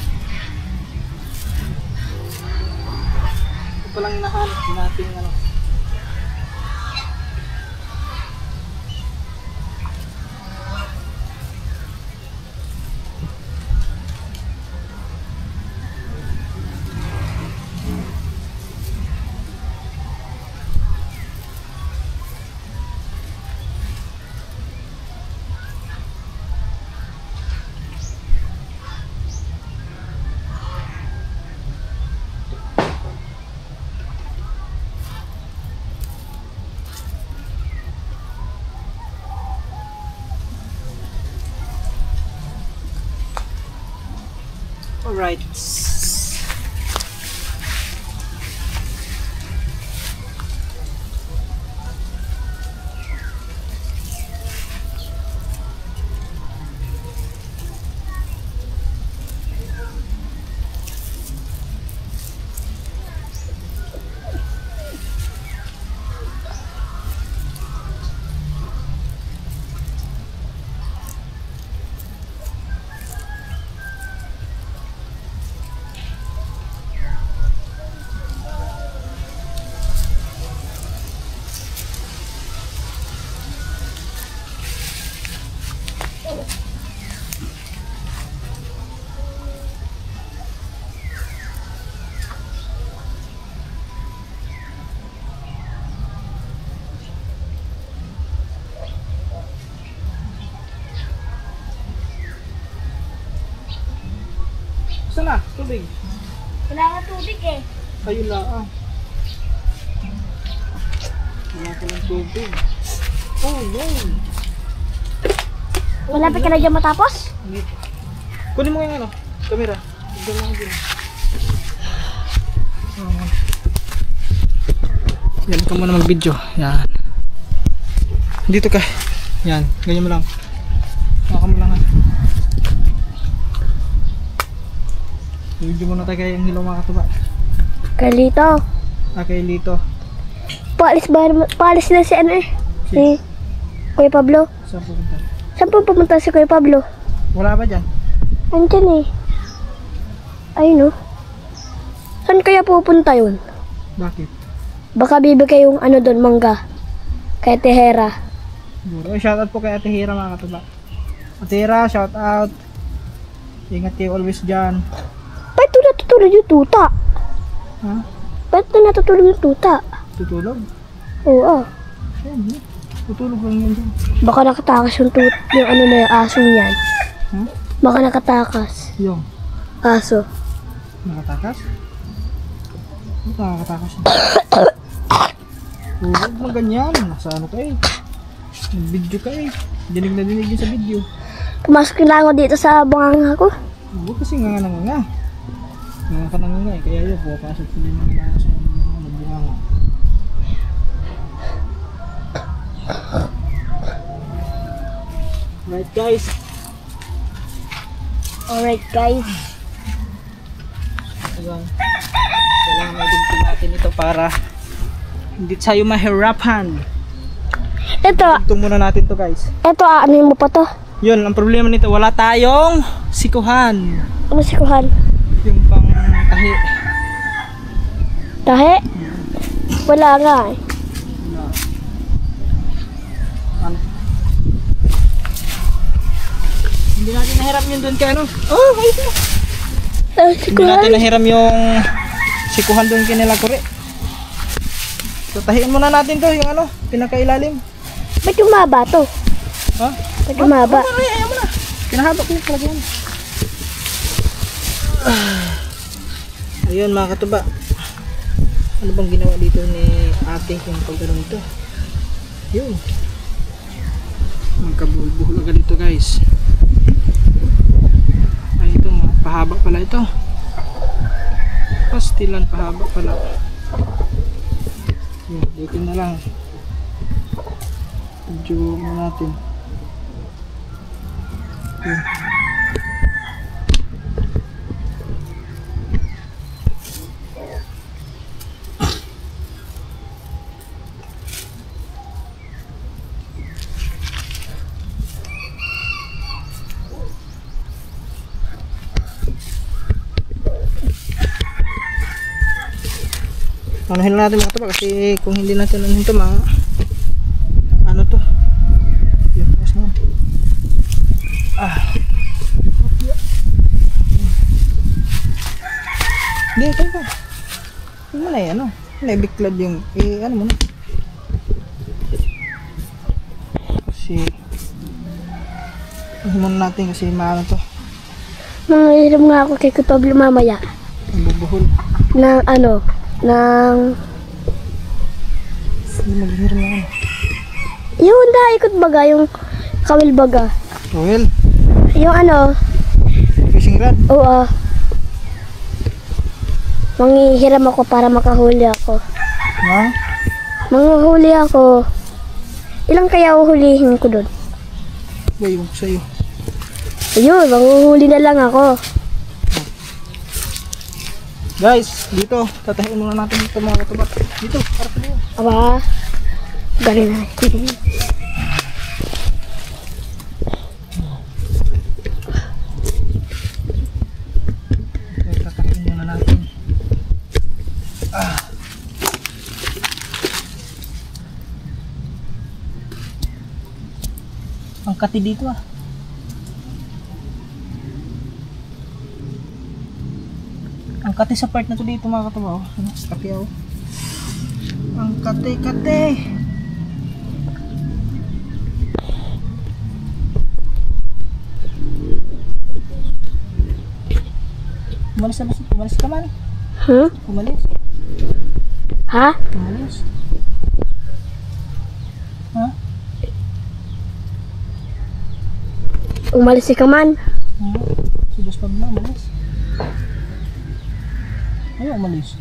palang hinahanap natin ano. Alright. Saan na? Tubig. Wala ka tubig eh. Ayun lang ah. Wala ka ng tubig. Oh no. Malapit ka na dyan matapos? Hindi. Kunin mo yung ano, camera. Diyan lang din. Yan ka muna mag-video. Yan. Dito ka. Yan. Ganyan mo lang. Maka mo lang ha. Video muna tayo kayong hilaw mga katuba. Kalito. Kay Lito. Paalis na si ano eh. Si Kuya Pablo. Saan pupunta? Saan po pumunta si Kuya Pablo? Wala ba dyan? Andyan eh. Ayun oh. Saan kaya pupunta yun? Bakit? Baka bibigay yung ano doon, mangga. Kay Tehera. Siguro. Shoutout po kay Ate Hira mga katuba. Ate Hira, shoutout. Ingat kayo always dyan. Ba't ito natutulog yung tuta? Ha? Ba't ito natutulog yung tuta? Tutulog? Oo. Ayan, tutulog lang yan dyan. Baka nakatakas yung tuta, yung ano na yung aso niyan. Ha? Baka nakatakas. Yung Aso. nakatakas? Ba't nakakatakas yun? Huwag mo ganyan. Nasa ano ka eh. Nag-video ka eh. Dinig na dinig yun sa video. Pumasok na ako dito sa bunganga ko. Huwag kasi nga nga. Nga ka nga eh. Kaya yun, pupasok ko din nga sa nagbunganga. Right guys. Alright guys. Ayan. Kailangan madugtong natin ito para hindi tayo mahirapan. Ito, Dugtong muna natin to guys. ano mo pa to? Yun, ang problema nito, wala tayong sikuhan. Ano sikuhan? Yung pang tahi. Tahe? Wala nga eh. Ano? Hindi natin nahiram yun doon kay ano. Oh, ayun na. Hindi Sikuhan? natin nahiram yung sikuhan doon kay nila kore. So tahiin muna natin to, yung ano, pinakailalim. Ba't umaba to? Ha? Ba't umaba? Ayaw mo na. Kinahaba ko yung palagyan. Ayun mga katuba. Ano bang ginawa dito ni ate yung pagdalong ito? Yun. Magkabuhol-buhol agad dito guys. Ay ito, pahaba pala ito. Pastilan pahaba pala. Yun, dito na lang. Medyo mo natin. Yun. Anuhin natin mga katuba kasi kung hindi natin anuhin ito ano to? Yun, yes na. Hindi, kayo ba? Hindi mo na eh, ano? Naibiklad yung, ano mo na? Kasi, ano muna natin kasi maano to? Mangihiram nga ako kay Kuya Pablo mamaya. Ang bubuhol. Ng ano, ng... Hindi maghihiram na ano. Yung ikot baga, yung kawil baga. Well, Yung ano, fishing rod. oo. Manghihiram ako para makahuli ako. Ha? Manghuli ako. Ilang kaya uhulihin ko doon? Ba, iwan ko sa'yo. Ayun, manghuhuli na lang ako. Guys, dito, tatahin muna natin ito mga katuba. Dito, para sa iyo. Aba, galing na. Tatahin muna natin. Ang kati dito Ang kati sa part na to dito mga katuba. Ano? Kati Ang kati. Umalis ka man. Hmm? Umalis. Ha? Umalis. Ha? Umalis si Kaman. Si Boss Pablo umalis. Ayaw umalis.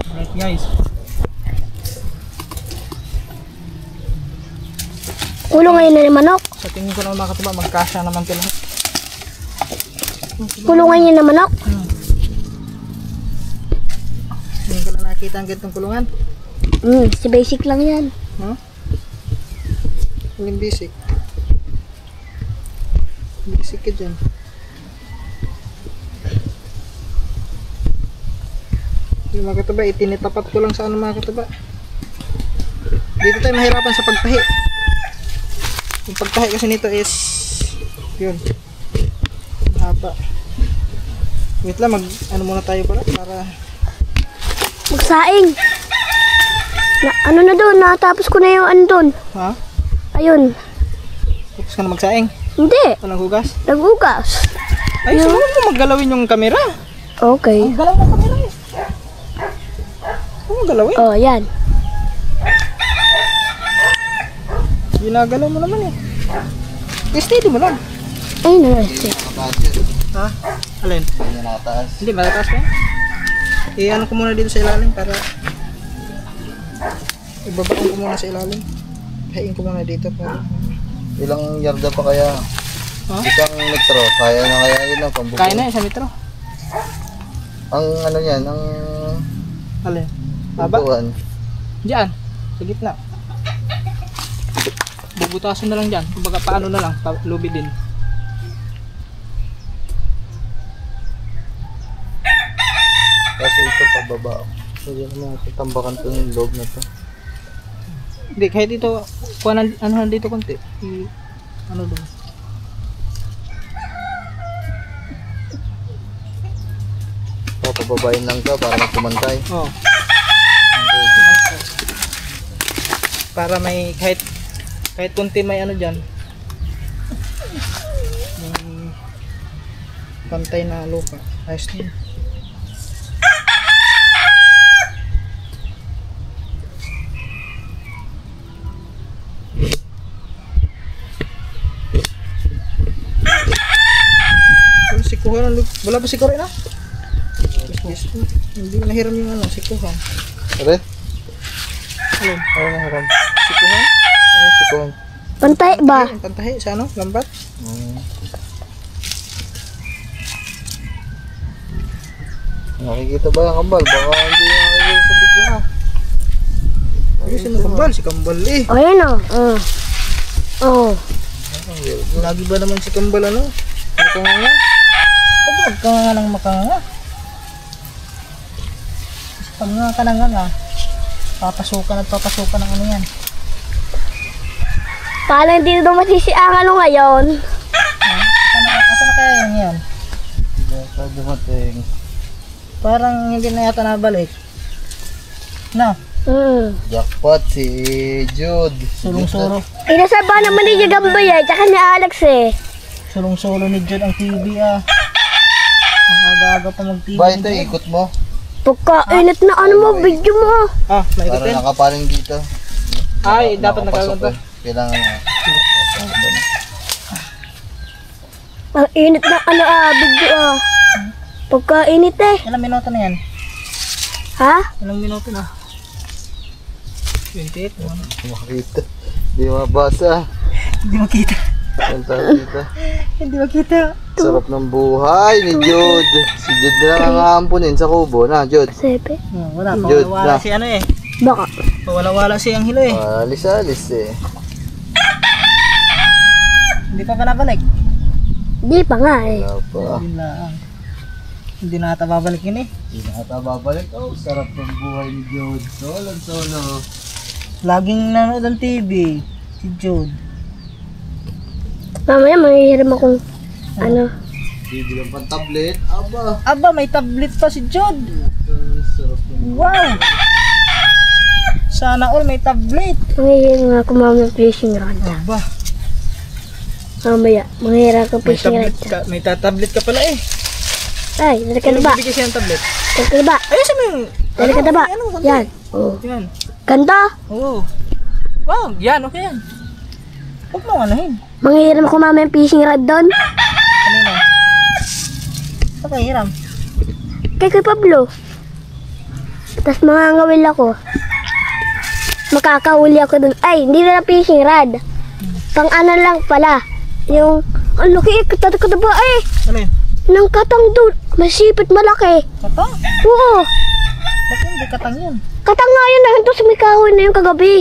Alright guys. Kulo ngayon na yung manok. Sa tingin ko naman mga katuba, magkasya naman ito lahat. Kulo ngayon na manok. Hindi ko na nakita ang ganitong kulungan. Si basic lang yan. Huh? Walang basic. Basic ka dyan. Yung mga katuba, itinitapat ko lang sa ano mga katuba. Dito tayo mahirapan sa pagtahi. Yung pagtahi kasi nito is yun. Haba. Wait lang, ano muna tayo para Magsaing. Ano na doon? Natapos ko na yung ano doon. ha? Ayun. Tapos ka na magsaing? Hindi. Walang hugas? Nagugas. Ay, subukan mo maggalawin yung camera. Okay. Ang galaw ng camera eh. Ano galawin? Oh, yan. Ginagalaw mo naman eh. Steady mo lang. Ayun na kasi. Ha? Alin? Hindi na nakataas. Hindi, matataas pa. Ano ko muna dito sa ilalim para ibabaon ko muna sa ilalim. Hain ko muna dito para Ilang yarda pa kaya? Ha? Isang metro. Kaya na kaya yun ang pambuko. kaya na 1 metro. Ang ano yan, ang Alin? Baba? bukuan. Diyan, sa gitna. Bubutasin na lang dyan. Kumbaga paano na lang, lubi din. Kasi ito pababa. Pwede naman natin tambakan ito yung loob na to. Hindi, kahit dito, ano dito konti. Ano doon? Papababain lang ka para magpumantay. Oo. Para may kahit konti may ano dyan. May pantay na lupa. Ayos din. Wala pa si Cory na? Yes, hindi nahiram yung ano, sikuhan. Red? Alin? Oo, naharam. Sikuhan? Ano sikuhan? Pantay ba? Yung pantahi sa ano? Lambat? Nakikita ba ang kambal? Baka hindi nakikita sa video na. Si Kambal eh. O, yan o. Oh. Lagi ba naman si Kambal ano? Makanga? Huwag ka nga ng makanga. Pag nga ka na nga, papasukan at papasukan ng ano yan. Paano hindi daw masisiangan mo ngayon? Asa na kaya yan? Baka dumating. Parang hindi na yata nabalik. Na, Jackpot si Jude. sulong-sulo. Inasaba naman ni Gamboy eh, tsaka ni Alex eh. Sulong-sulo ni Jude ang TV ah. Ang aga-aga pa mag-TV. Ba ito, ikot mo. Pagkainit na ano mo, video mo. Ah, Para maikutin. nakaparing dito. Ay, dapat Nakapasok nakaganto. eh. Kailangan na. Ang init na ano video Pagkainit eh. Ilang minuto na yan? Ha? Ilang minuto na? 28. Makita. Hindi mabasa. Hindi makita. Ang tawag dito. Hindi makita. Sarap ng buhay ni Jude. Si Jude na lang ang aampunin sa kubo na, Jude. Sepe. Wala, Jude, pawala na. si ano eh. Baka. Pawala-wala si Anghelo eh. Alis-alis eh. Hindi pa nabalik. Di pa nga eh. Wala pa. Hindi na. Hindi na ata babalik yun eh. Hindi na ata babalik. Oh, sarap ng buhay ni Jude. Solo. Laging nanonood ng TV. Si Jude. Mamaya manghihiram akong ano. Bibilang pang tablet. Aba. Aba, may tablet pa si Jude. Sarap ng Wow! Sana all may tablet. Manghihiram ako mamaya fishing rod. Aba, Mamaya, manghihiram ako may fishing rod. tablet ka. May tablet ka pala eh. Ay, dali ka na Sino ba? bibigyan siya ng tablet? Dali ka na ba? Ayun mo yung... Dali ka na ba? Ano, ano, Yan. Oh. Yan. Ganda. Oo. Wow, yan, okay yan. Huwag mo anahin. Manghihiram ako mamaya fishing rod doon. Kanina. Okay, hiram. Kay Kuya Pablo. Tapos mangangawil ako. Makakahuli ako doon. Ay, hindi na fishing rod. Pang ano lang pala. Yung, ang laki eh, katata ba eh. Ano yun? Nang katang doon. Masipit malaki. Katang? Oo. Bakit hindi katang yun? Katang nga yun na ito sa may kahoy na yung kagabi.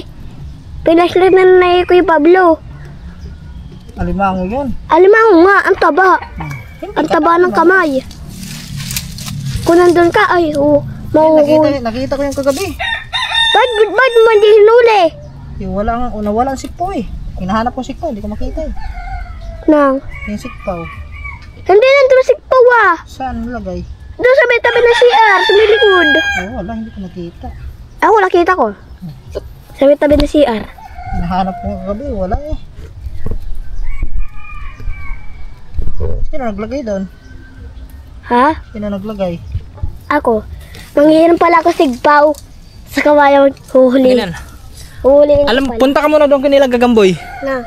Pinaslit na na Kuya Pablo. Alimango yun. Alimango nga, ang taba. Hindi Ang katang taba ng yun. kamay. Kung nandun ka, ay, mahuhuli. Nakita ko yung kagabi. Ba't mo hindi hinuli? Yung nawala ang sikpo eh. Hinahanap ko sikpo, hindi ko makita eh. Nang, Yung sikpaw. hindi nandun si Pawa. Saan nilagay? Doon sa may tabi ng CR, sa may likod. Oh, wala, hindi ko nakita. Ako, nakita ko. Sa may tabi ng CR. Hinahanap ko yung kagabi, wala eh. Sino naglagay doon? Ha? Sino naglagay? Ako. Manghihiram pala ako sigpaw. Sa kawayan huhuli. Ganyan. Huhuli nga Alam, pala. punta ka muna doon kanila gagamboy. Na.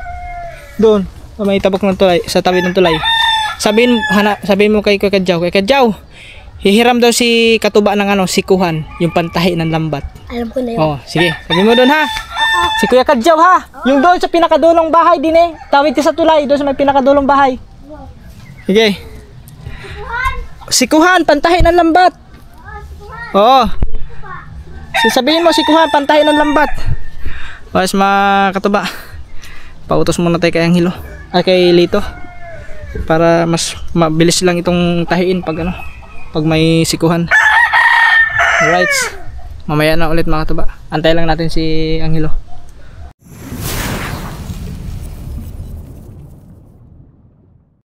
Doon, sa may tabok ng tulay, sa tabi ng tulay. Sabihin mo kay Kadjaw, hihiram daw si katuba ng ano, sikuhan, yung pantahi ng lambat. Alam ko na yun. Oh, sige, sabihin mo doon ha. Si Kuya Kadjaw ha. Yung doon sa pinakadulong bahay din eh. Tawid ka sa tulay, doon sa may pinakadulong bahay. Sige. Sikuhan, pantahi ng lambat. Oo. Sabihin mo, sikuhan, pantahi ng lambat. Mas mga katuba. Pautos muna tayo kay Anghelo. Ay, kay Lito. Para mas mabilis lang itong tahiin pag ano, pag may sikuhan. Alright. Mamaya na ulit mga katuba. Antayin lang natin si Anghelo.